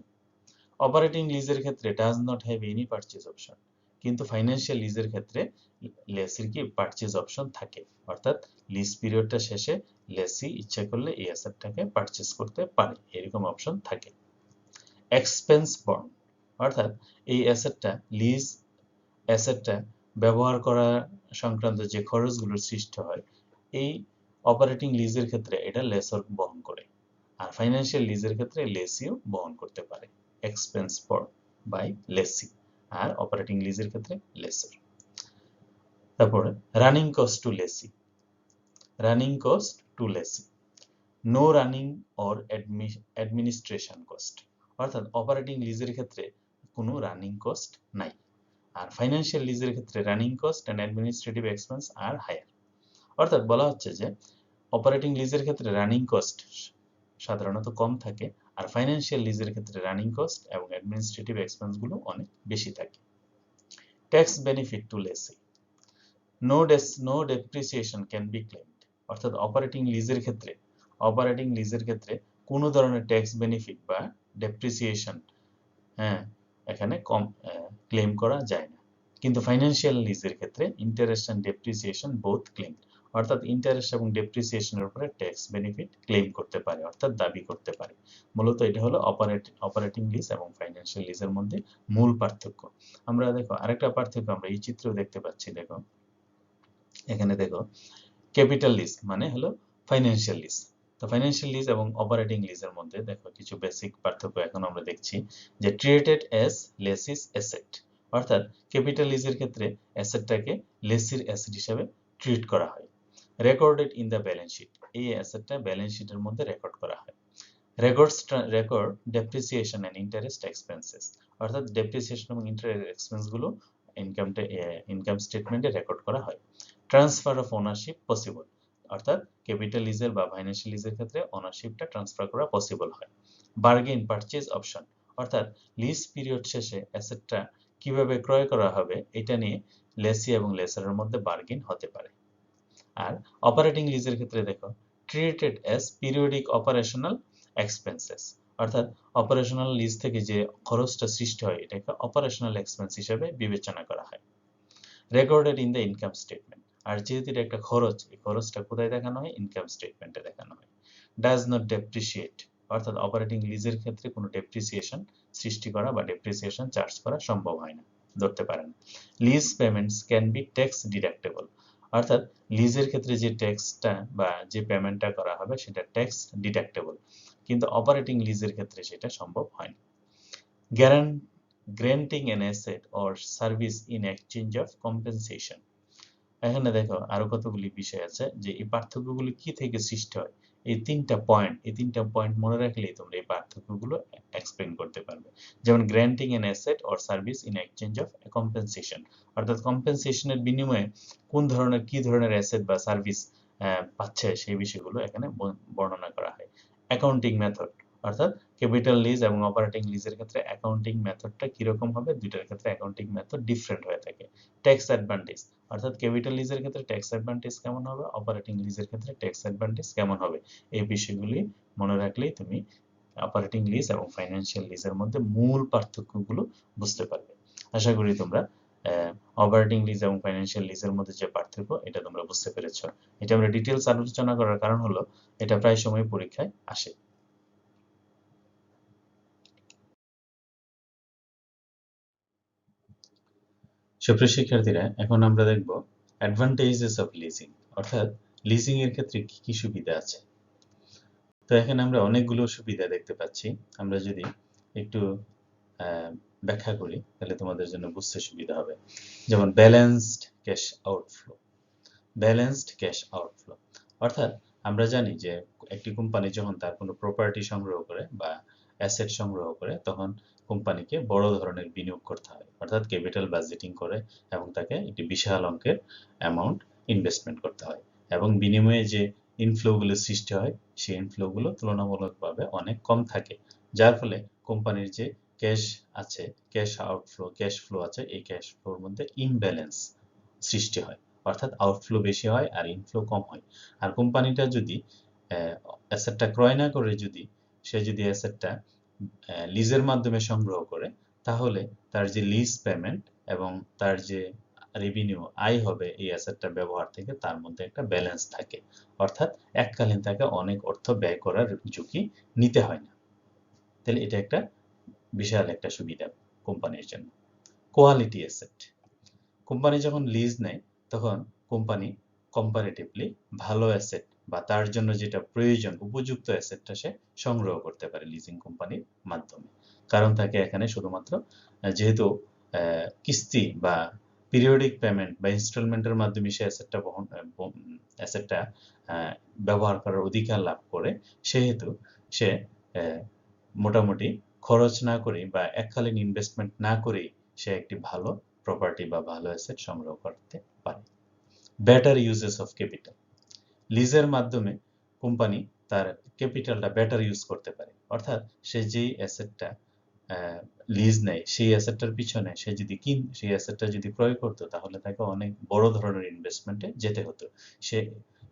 অপারেটিং লিজের ক্ষেত্রে does not have any purchase option, কিন্তু ফাইন্যান্সিয়াল লিজের ক্ষেত্রে লেসির কি পারচেজ অপশন থাকে, অর্থাৎ লিজ পিরিয়ডটা শেষে লেসি ইচ্ছা করলে এই অ্যাসেটটাকে পারচেজ করতে পারে, এরকম অপশন থাকে। এক্সপেন্স বর্ন, অর্থাৎ এই অ্যাসেটটা লিজ অ্যাসেটটা ব্যবহার করা সংক্রান্ত যে খরচগুলোর সৃষ্টি হয় এই অপারেটিং লিজের ক্ষেত্রে এটা লেসর বহন করে, আর ফাইন্যান্সিয়াল লিজের ক্ষেত্রে লেসিও বহন করতে পারে, এক্সপেন্স বর্ন বাই লেসি, আর অপারেটিং লিজের ক্ষেত্রে লেসর। তারপরে running cost to lessee, running cost to lessee, no running or administration cost, অর্থাৎ অপারেটিং লিজের ক্ষেত্রে কোনো রানিং কস্ট নাই, আর ফাইন্যান্সিয়াল লিজের ক্ষেত্রে running cost and administrative expense are higher. অর্থাৎ বলা হচ্ছে যে অপারেটিং লিজের ক্ষেত্রে রানিং কস্ট সাধারণত কম থাকে, আর ফাইন্যান্সিয়াল লিজের ক্ষেত্রে রানিং কস্ট এবং অ্যাডমিনিস্ট্রেটিভ এক্সপেন্সগুলো অনেক বেশি থাকে। Tax benefit to lessee, no depreciation can be claimed, অর্থাৎ অপারেটিং লিজের ক্ষেত্রে কোনো ধরনের ট্যাক্স বেনিফিট বা ডেপ্রিসিয়েশন এখানে কম ক্লেম করা যায় না, কিন্তু ফাইন্যান্সিয়াল লিজের ক্ষেত্রে interest and depreciation both claim, অর্থাৎ ইন্টারেস্ট এবং ডেপ্রিসিয়েশনের উপরে ট্যাক্স বেনিফিট ক্লেম করতে পারে, অর্থাৎ দাবি করতে পারে। মূলত এটা হলো অপারেটিং লিজ এবং ফাইন্যান্সিয়াল লিজের মধ্যে মূল পার্থক্য। আমরা দেখো আরেকটা পার্থক্য আমরা এই চিত্র দেখতে পাচ্ছি, দেখো এখানে দেখো ক্যাপিটাল লিজ মানে হলো ফাইন্যান্সিয়াল লিজ, তো ফাইন্যান্সিয়াল লিজ এবং অপারেটিং লিজের মধ্যে দেখো কিছু বেসিক পার্থক্য এখন আমরা দেখছি, যে ট্রিটেড অ্যাজ লেসিস অ্যাসেট, অর্থাৎ ক্যাপিটাল লিজের ক্ষেত্রে অ্যাসেটটাকে লেসির অ্যাসেট হিসেবে ট্রিট করা হয়। Recorded in the balance sheet, এই অ্যাসেটটা ব্যালেন্স শিটের মধ্যে রেকর্ড করা হয়। Record depreciation and interest expenses, অর্থাৎ ডেপ্রিসিয়েশন এবং ইন্টারেস্ট এক্সপেন্সগুলো ইনকাম স্টেটমেন্টে রেকর্ড করা হয়। ট্রান্সফার অফ ওনারশিপ পসিবল, অর্থাৎ ক্যাপিটাল লিজের বা ফাইন্যান্সিয়াল লিজের ক্ষেত্রে ওনারশিপটা ট্রান্সফার করা পসিবল হয়। বার্গেন পারচেজ অপশন, অর্থাৎ লিজ পিরিয়ড শেষে অ্যাসেটটা কিভাবে ক্রয় করা হবে এটা নিয়ে লেসি এবং লেসারের মধ্যে বার্গেন হতে পারে। আর অপারেটিং লিজের ক্ষেত্রে দেখো treated as periodic operational expenses, অর্থাৎ অপারেশনাল লিজ থেকে যে খরচটা সৃষ্টি হয় এটাকে অপারেশনাল এক্সপেন্স হিসেবে বিবেচনা করা হয়। Recorded in the income statement, আর যেহেতু এটা একটা খরচ, এই খরচটা কোথায় দেখানো হয়? ইনকাম স্টেটমেন্টে দেখানো হয়। ডাজ নট ডেপ্রিসিয়েট, অর্থাৎ অপারেটিং লিজের ক্ষেত্রে কোনো ডেপ্রিসিয়েশন সৃষ্টি করা বা ডেপ্রিসিয়েশন চার্জ করা সম্ভব হয় না, ধরতে পারে না। Lease payments can be tax deductible, অর্থাৎ লিজের ক্ষেত্রে যে ট্যাক্সটা বা যে পেমেন্টটা করা হবে সেটা ট্যাক্স ডিডাক্টেবল, কিন্তু অপারেটিং লিজের ক্ষেত্রে সেটা সম্ভব হয় না। Granting an asset or service in exchange of compensation, এখানে দেখো আরো কতগুলি বিষয় আছে যে এই পার্থক্যগুলো কি থেকে সৃষ্টি হয়, এই তিনটা পয়েন্ট মনে রাখলেই তোমরা এই পার্থক্যগুলো এক্সপ্লেন করতে পারবে। যেমন granting an asset or service in exchange of compensation, অর্থাৎ কম্পেনসেশনের বিনিময়ে কি ধরনের অ্যাসেট বা সার্ভিস পাচ্ছে সেই বিষয়গুলো এখানে বর্ণনা করা হয়। অ্যাকাউন্টিং মেথড, অর্থাৎ ক্যাপিটাল লিজ এবং অপারেটিং লিজের ক্ষেত্রে অ্যাকাউন্টিং মেথডটা কিরকম হবে, দুইটার ক্ষেত্রে অ্যাকাউন্টিং মেথড ডিফারেন্ট হয়ে থাকে। ট্যাক্স অ্যাডভান্টেজ, অর্থাৎ ক্যাপিটাল লিজের ক্ষেত্রে ট্যাক্স অ্যাডভান্টেজ কেমন হবে, অপারেটিং লিজের ক্ষেত্রে ট্যাক্স অ্যাডভান্টেজ কেমন হবে, এই বিষয়গুলি মনে রাখলেই তুমি অপারেটিং লিজ এবং ফাইন্যান্সিয়াল লিজের মধ্যে মূল পার্থক্যগুলো বুঝতে পারবে। আশা করি তোমরা অপারেটিং লিজ এবং ফাইন্যান্সিয়াল লিজের মধ্যে যে পার্থক্য এটা তোমরা বুঝতে পেরেছো। এটা আমরা ডিটেইলস আলোচনা করার কারণ হলো এটা প্রায় সময় পরীক্ষায় আসে। সুপ্রিয় শিক্ষার্থীরা, এখন আমরা দেখব অ্যাডভান্টেজেস অফ লিজিং, অর্থাৎ লিজিং এর ক্ষেত্রে কি কি সুবিধা আছে। তো এখানে আমরা অনেকগুলো সুবিধা দেখতে পাচ্ছি, আমরা যদি একটু ব্যাখ্যা করি তাহলে তোমাদের জন্য বুঝতে সুবিধা হবে। যেমন ব্যালেন্সড ক্যাশ আউটফ্লো, অর্থাৎ আমরা জানি যে একটি কোম্পানি যখন তার কোনো প্রপার্টি সংগ্রহ করে বা অ্যাসেট সংগ্রহ করে তখন কোম্পানিকে বড় ধরনের বিনিয়োগ করতে হয়, অর্থাৎ ক্যাপিটাল বাজেটিং করে এবং তাকে একটি বিশাল অঙ্কের অ্যামাউন্ট ইনভেস্টমেন্ট করতে হয়, এবং বিনিময়ে যে ইনফ্লোগুলো সৃষ্টি হয় সেই ইনফ্লোগুলো তুলনামূলকভাবে অনেক কম থাকে, যার ফলে কোম্পানির যে ক্যাশ ফ্লো আছে এই ক্যাশ ফ্লোর মধ্যে ইমব্যালেন্স সৃষ্টি হয়, অর্থাৎ আউটফ্লো বেশি হয় আর ইনফ্লো কম হয়। আর কোম্পানিটা যদি অ্যাসেটটা ক্রয় না করে যদি অ্যাসেটটা লিজের মাধ্যমে সংগ্রহ করে, তাহলে তার যে লিজ পেমেন্ট এবং তার যে রেভিনিউ আয় হবে এই অ্যাসেটটা ব্যবহার থেকে, তার মধ্যে একটা ব্যালেন্স থাকে। অর্থাৎ এককালীন তাকে অনেক অর্থ ব্যয় করার ঝুঁকি নিতে হয় না। তাহলে এটা একটা বিশাল একটা সুবিধা কোম্পানির জন্য। কোয়ালিটি অ্যাসেট, কোম্পানি যখন লিজ নেয় তখন কোম্পানি কম্পারেটিভলি ভালো অ্যাসেট বা তার জন্য যেটা প্রয়োজন উপযুক্ত অ্যাসেটটা সে সংগ্রহ করতে পারে লিজিং কোম্পানির মাধ্যমে। কারণ তাকে এখানে শুধুমাত্র যেহেতু কিস্তি বা পিরিয়ডিক পেমেন্ট বা ইনস্টলমেন্টের মাধ্যমে সে অ্যাসেটটা ব্যবহার করার অধিকার লাভ করে, সেহেতু সে মোটামুটি খরচ না করে বা এককালীন ইনভেস্টমেন্ট না করেই সে একটি ভালো প্রপার্টি বা ভালো অ্যাসেট সংগ্রহ করতে পারে। বেটার ইউজেস অফ ক্যাপিটাল, লিজের মাধ্যমে কোম্পানি তার ক্যাপিটালটা বেটার ইউজ করতে পারে। অর্থাৎ সে যেই অ্যাসেটটা লিজ নেয় সেই অ্যাসেটটার পিছনে সে যদি সেই অ্যাসেটটা যদি ক্রয় করতো, তাহলে তাকে অনেক বড় ধরনের ইনভেস্টমেন্টে যেতে হতো। সে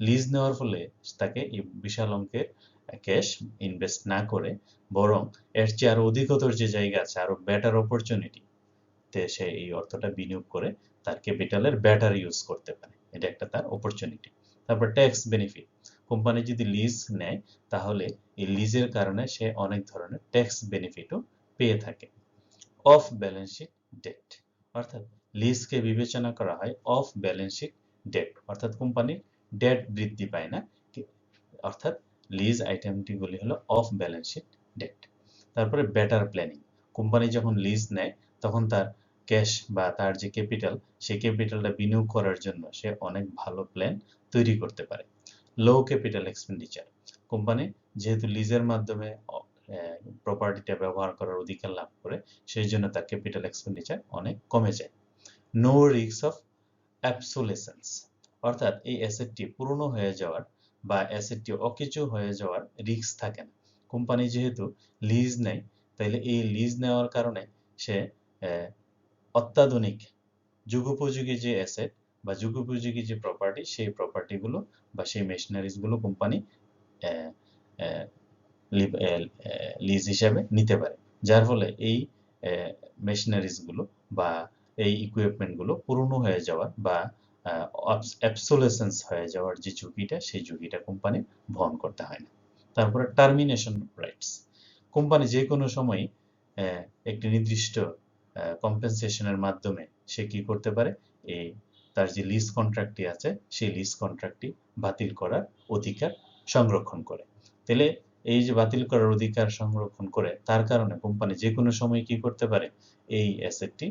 লিজ নেওয়ার ফলে তাকে এই বিশাল অঙ্কের ক্যাশ ইনভেস্ট না করে, বরং এর চেয়ে আরো অধিকতর যে জায়গা আছে, আরো বেটার অপরচুনিটি তে সে এই অর্থটা বিনিয়োগ করে তার ক্যাপিটালের বেটার ইউজ করতে পারে। এটা একটা তার অপরচুনিটি। তারপর ট্যাক্স বেনিফিট, কোম্পানি যদি লিজ নেয় তাহলে এই লিজের কারণে সে অনেক ধরনের ট্যাক্স বেনিফিটও পেয়ে থাকে। অফ ব্যালেন্স শিট ডেট, অর্থাৎ লিজকে বিবেচনা করা হয় অফ ব্যালেন্স শিট ডেট, অর্থাৎ কোম্পানির ডেট বৃদ্ধি পায় না, অর্থাৎ লিজ আইটেমটিগুলি হলো অফ ব্যালেন্স শিট ডেট। তারপরে বেটার প্ল্যানিং, কোম্পানি যখন লিজ নেয় তখন তার ক্যাশ বা তার যে ক্যাপিটাল, সেই ক্যাপিটালটা বিনিয়োগ করার জন্য সে অনেক ভালো প্ল্যান তৈরি করতে পারে। লো ক্যাপিটাল এক্সপেন্ডিচার, কোম্পানি যেহেতু লিজের মাধ্যমে প্রপার্টিটা ব্যবহার করার অধিকার লাভ করে, সেই জন্য তার ক্যাপিটাল এক্সপেন্ডিচার অনেক কমে যায়। নো রিস্ক অফ অ্যাবসোলেসেন্স, অর্থাৎ এই অ্যাসেটটি পুরনো হয়ে যাওয়ার বা অ্যাসেটটি অকেজো হয়ে যাওয়ার রিস্ক থাকে না। কোম্পানি যেহেতু লিজ নেয়, তাইলে এই লিজ নেওয়ার কারণে সে অত্যাধুনিক যুগোপযোগী যে অ্যাসেট বা যুগোপযোগী যে প্রপার্টি, সেই প্রপার্টিগুলো বা সেই মেশিনারিজগুলো কোম্পানি লিজ হিসাবে নিতে পারে, যার ফলে এই মেশিনারিজগুলো বা এই ইকুইপমেন্টগুলো পুরনো হয়ে যাওয়ার বা অবসোলেসেন্স হয়ে যাওয়ার যে ঝুঁকিটা, সেই ঝুঁকিটা কোম্পানি বহন করতে হয় না। তারপরে টার্মিনেশন রাইটস, কোম্পানি যে কোনো সময় একটি নির্দিষ্ট কম্পেনসেশনের মাধ্যমে সে কি করতে পারে, এই তার যে লিজ কন্ট্রাক্টটি আছে সেই লিজ কন্ট্রাক্টটি বাতিল করার অধিকার সংরক্ষণ করে। তাহলে এই যে বাতিল করার অধিকার সংরক্ষণ করে, তার কারণে কোম্পানি যে কোনো সময় কি করতে পারে, এই অ্যাসেটটি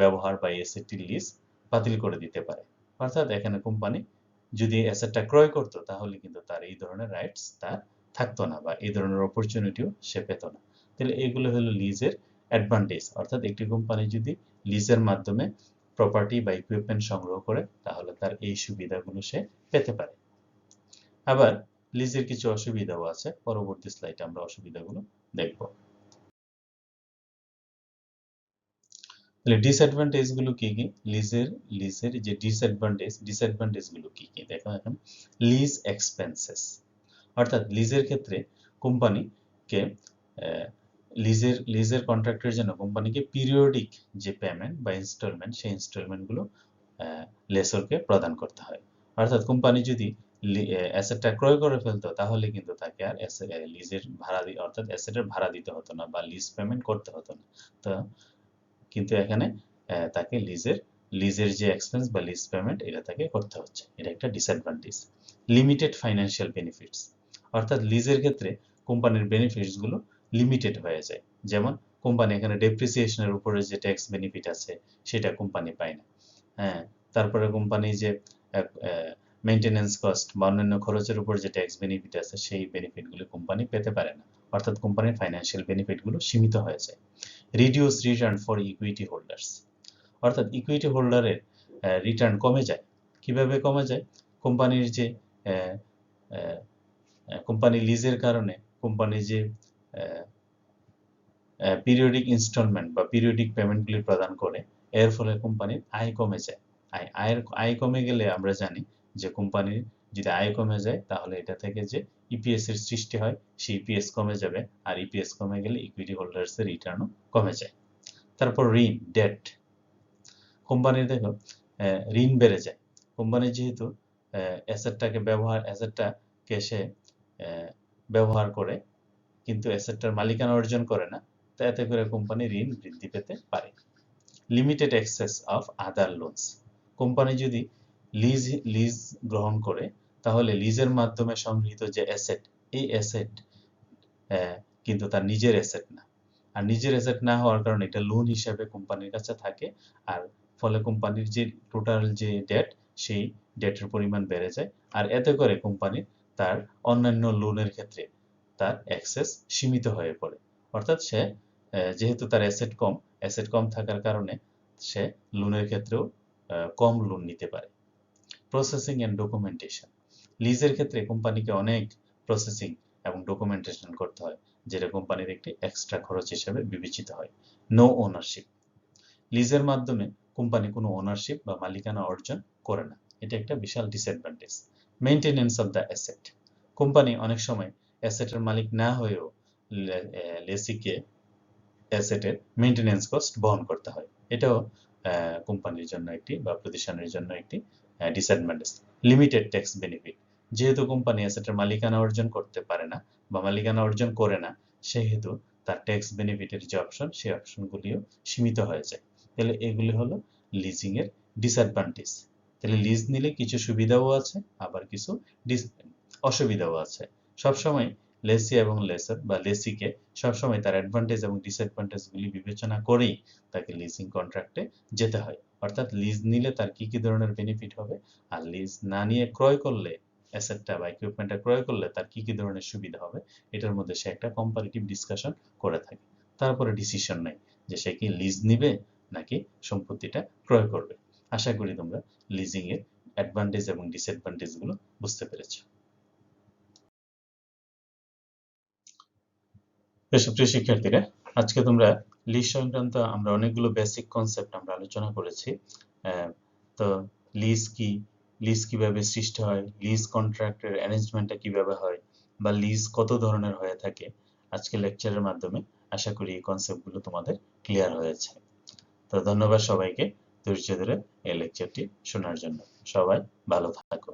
ব্যবহার বা এই অ্যাসেটটির লিজ বাতিল করে দিতে পারে। অর্থাৎ এখানে কোম্পানি যদি অ্যাসেটটা ক্রয় করতো, তাহলে কিন্তু তার এই ধরনের রাইটস তার থাকতো না বা এই ধরনের অপরচুনিটিও সে পেত না। তাহলে এগুলো হলো লিজের অ্যাডভান্টেজ। অর্থাৎ একটি কোম্পানি যদি লিজের মাধ্যমে প্রপার্টি বা ইকুইপমেন্ট সংগ্রহ করে, তাহলে তার এই সুবিধাগুলো সে পেতে পারে। আবার লিজের কিছু অসুবিধাও আছে, পরবর্তী স্লাইডে আমরা অসুবিধাগুলো দেখব। তাহলে ডিসঅ্যাডভান্টেজ গুলো কি কি, লিজের যে ডিসঅ্যাডভান্টেজ গুলো কি কি দেখো এখন। লিজ এক্সপেন্সেস, অর্থাৎ লিজের ক্ষেত্রে কোম্পানিকে লিজের কন্ট্রাক্টের জন্য কোম্পানিকে পিরিয়ডিক যে পেমেন্ট বা ইনস্টলমেন্ট, সেই ইনস্টলমেন্টগুলো লেসরকে প্রদান করতে হয়। অর্থাৎ কোম্পানি যদি অ্যাসেটটা ক্রয় করে ফেলতো, তাহলে কিন্তু তাকে আর লিজের ভাড়া অর্থাৎ অ্যাসেটের ভাড়া দিতে হতো না বা লিজ পেমেন্ট করতে হতো না। তো কিন্তু এখানে তাকে লিজের যে এক্সপেন্স বা লিজ পেমেন্ট, এটা তাকে করতে হচ্ছে। এটা একটা ডিসঅ্যাডভান্টেজ। লিমিটেড ফাইন্যান্সিয়াল বেনিফিটস, অর্থাৎ লিজের ক্ষেত্রে কোম্পানির বেনিফিটস গুলো লিমিটেড হয়ে যায়। যেমন কোম্পানি এখানে ডেপ্রিসিয়েশনের উপরে যে ট্যাক্স বেনিফিট আছে, সেটা কোম্পানি পায় না। হ্যাঁ, তারপরে কোম্পানি যে মেইনটেনেন্স কস্ট বা অন্যান্য খরচের উপর যে ট্যাক্স বেনিফিট আছে, সেই বেনিফিটগুলো কোম্পানি পেতে পারে না। অর্থাৎ কোম্পানির ফাইন্যান্সিয়াল বেনিফিটগুলো সীমিত হয়ে যায়। Reduce return for equity holders, অর্থাৎ ইকুইটি হোল্ডারের রিটার্ন কমে যায়। কিভাবে কমে যায়, কোম্পানির যে কোম্পানি লিজের কারণে কোম্পানি যে পিরিয়ডিক ইনস্টলমেন্ট বা পিরিয়ডিক পেমেন্টগুলি প্রদান করে, এর ফলে কোম্পানির আয় কমে যায়। আয় কমে গেলে আমরা জানি যে কোম্পানির যদি আয় কমে যায় তাহলে এটা থেকে যে ইপিএস এর সৃষ্টি হয় সেই ইপিএস কমে যাবে, আর ইপিএস কমে গেলে ইকুইটি হোল্ডার্স এর রিটার্নও কমে যায়। তারপর ঋণ, ডেট। কোম্পানির দেখো ঋণ বেড়ে যায়। কোম্পানি যেহেতু অ্যাসেটটাকে সে ব্যবহার করে কিন্তু অ্যাসেটটার মালিকানা অর্জন করে না, তো এতে করে কোম্পানি ঋণ বৃদ্ধি পেতে পারে। Limited access of other loans. Company যদি লিজ গ্রহণ করে তাহলে লিজের মাধ্যমে সংগৃহীত যে অ্যাসেট, এই অ্যাসেট কিন্তু তার নিজের অ্যাসেট না, আর নিজের অ্যাসেট না হওয়ার কারণে এটা লোন হিসেবে কোম্পানির কাছে থাকে, আর ফলে কোম্পানির যে টোটাল যে ডেট সেই ডেটের পরিমাণ বেড়ে যায়, আর এতে করে কোম্পানির তার অন্যান্য লোনের ক্ষেত্রে তার অ্যাক্সেস সীমিত হয়ে পড়ে। অর্থাৎ সে যেহেতু তার অ্যাসেট কম থাকার কারণে সে লোনের ক্ষেত্রেও কম লোন নিতে পারে। Processing and documentation. লিজের ক্ষেত্রে কোম্পানিকে অনেক প্রসেসিং এবং ডকুমেন্টেশন করতে হয়, যেটা কোম্পানির একটি এক্সট্রা খরচ হিসেবে বিবেচিত হয়। No ownership. লিজের মাধ্যমে কোম্পানি কোনো ওনারশিপ বা মালিকানা অর্জন করে না, এটা একটা বিশাল disadvantage. Maintenance of the asset. Company অনেক সময় অ্যাসেটের মালিক না হয়েও লেসিকে অ্যাসেটের মেইনটেনেন্স কস্ট বহন করতে হয়, এটাও কোম্পানির জন্য একটি বা প্রতিষ্ঠানের জন্য একটি ডিসঅ্যাডভান্টেজ। Limited tax benefit. যেহেতু কোম্পানি অ্যাসেটের মালিকানা অর্জন করতে পারে না বা মালিকানা অর্জন করে না, সেহেতু তার ট্যাক্স বেনিফিটের যে অপশন, সেই অপশনগুলিও সীমিত হয়ে যায়। তাহলে এগুলি হলো লিজিং এর ডিসঅ্যাডভান্টেজ। তাহলে লিজ নিলে কিছু সুবিধাও আছে, আবার কিছু অসুবিধাও আছে। সবসময় লেসি এবং লেসার বা লেসিকে সবসময় তার অ্যাডভান্টেজ এবং ডিসঅ্যাডভান্টেজগুলি বিবেচনা করেই তাকে লিজিং কন্ট্রাক্টে যেতে হয়। অর্থাৎ লিজ নিলে তার কি কি ধরনের বেনিফিট হবে, আর লিজ না নিয়ে ক্রয় করলে অ্যাসেটটা বা ইকুইপমেন্টটা ক্রয় করলে তার কি কি ধরনের সুবিধা হবে, এটার মধ্যে সে একটা কম্পারেটিভ ডিসকাশন করে থাকে। তারপরে ডিসিশন নেয় যে সে কি লিজ নিবে নাকি সম্পত্তিটা ক্রয় করবে। আশা করি তোমরা লিজিং এর অ্যাডভান্টেজ এবং ডিসঅ্যাডভান্টেজগুলো বুঝতে পেরেছো। প্রিয় শিক্ষার্থীরা, আজকে তোমরা লিজ সংক্রান্ত আমরা অনেকগুলো বেসিক কনসেপ্ট আমরা আলোচনা করেছি। তো লিজ কিভাবে সৃষ্টি হয়, লিজ কন্ট্রাক্টের অ্যারেঞ্জমেন্টটা কিভাবে হয়, বা লিজ কত ধরনের হয়ে থাকে, আজকে লেকচারের মাধ্যমে আশা করি এই কনসেপ্টগুলো তোমাদের ক্লিয়ার হয়েছে। তো ধন্যবাদ সবাইকে ধৈর্য ধরে এই লেকচারটি শোনার জন্য। সবাই ভালো থাকো।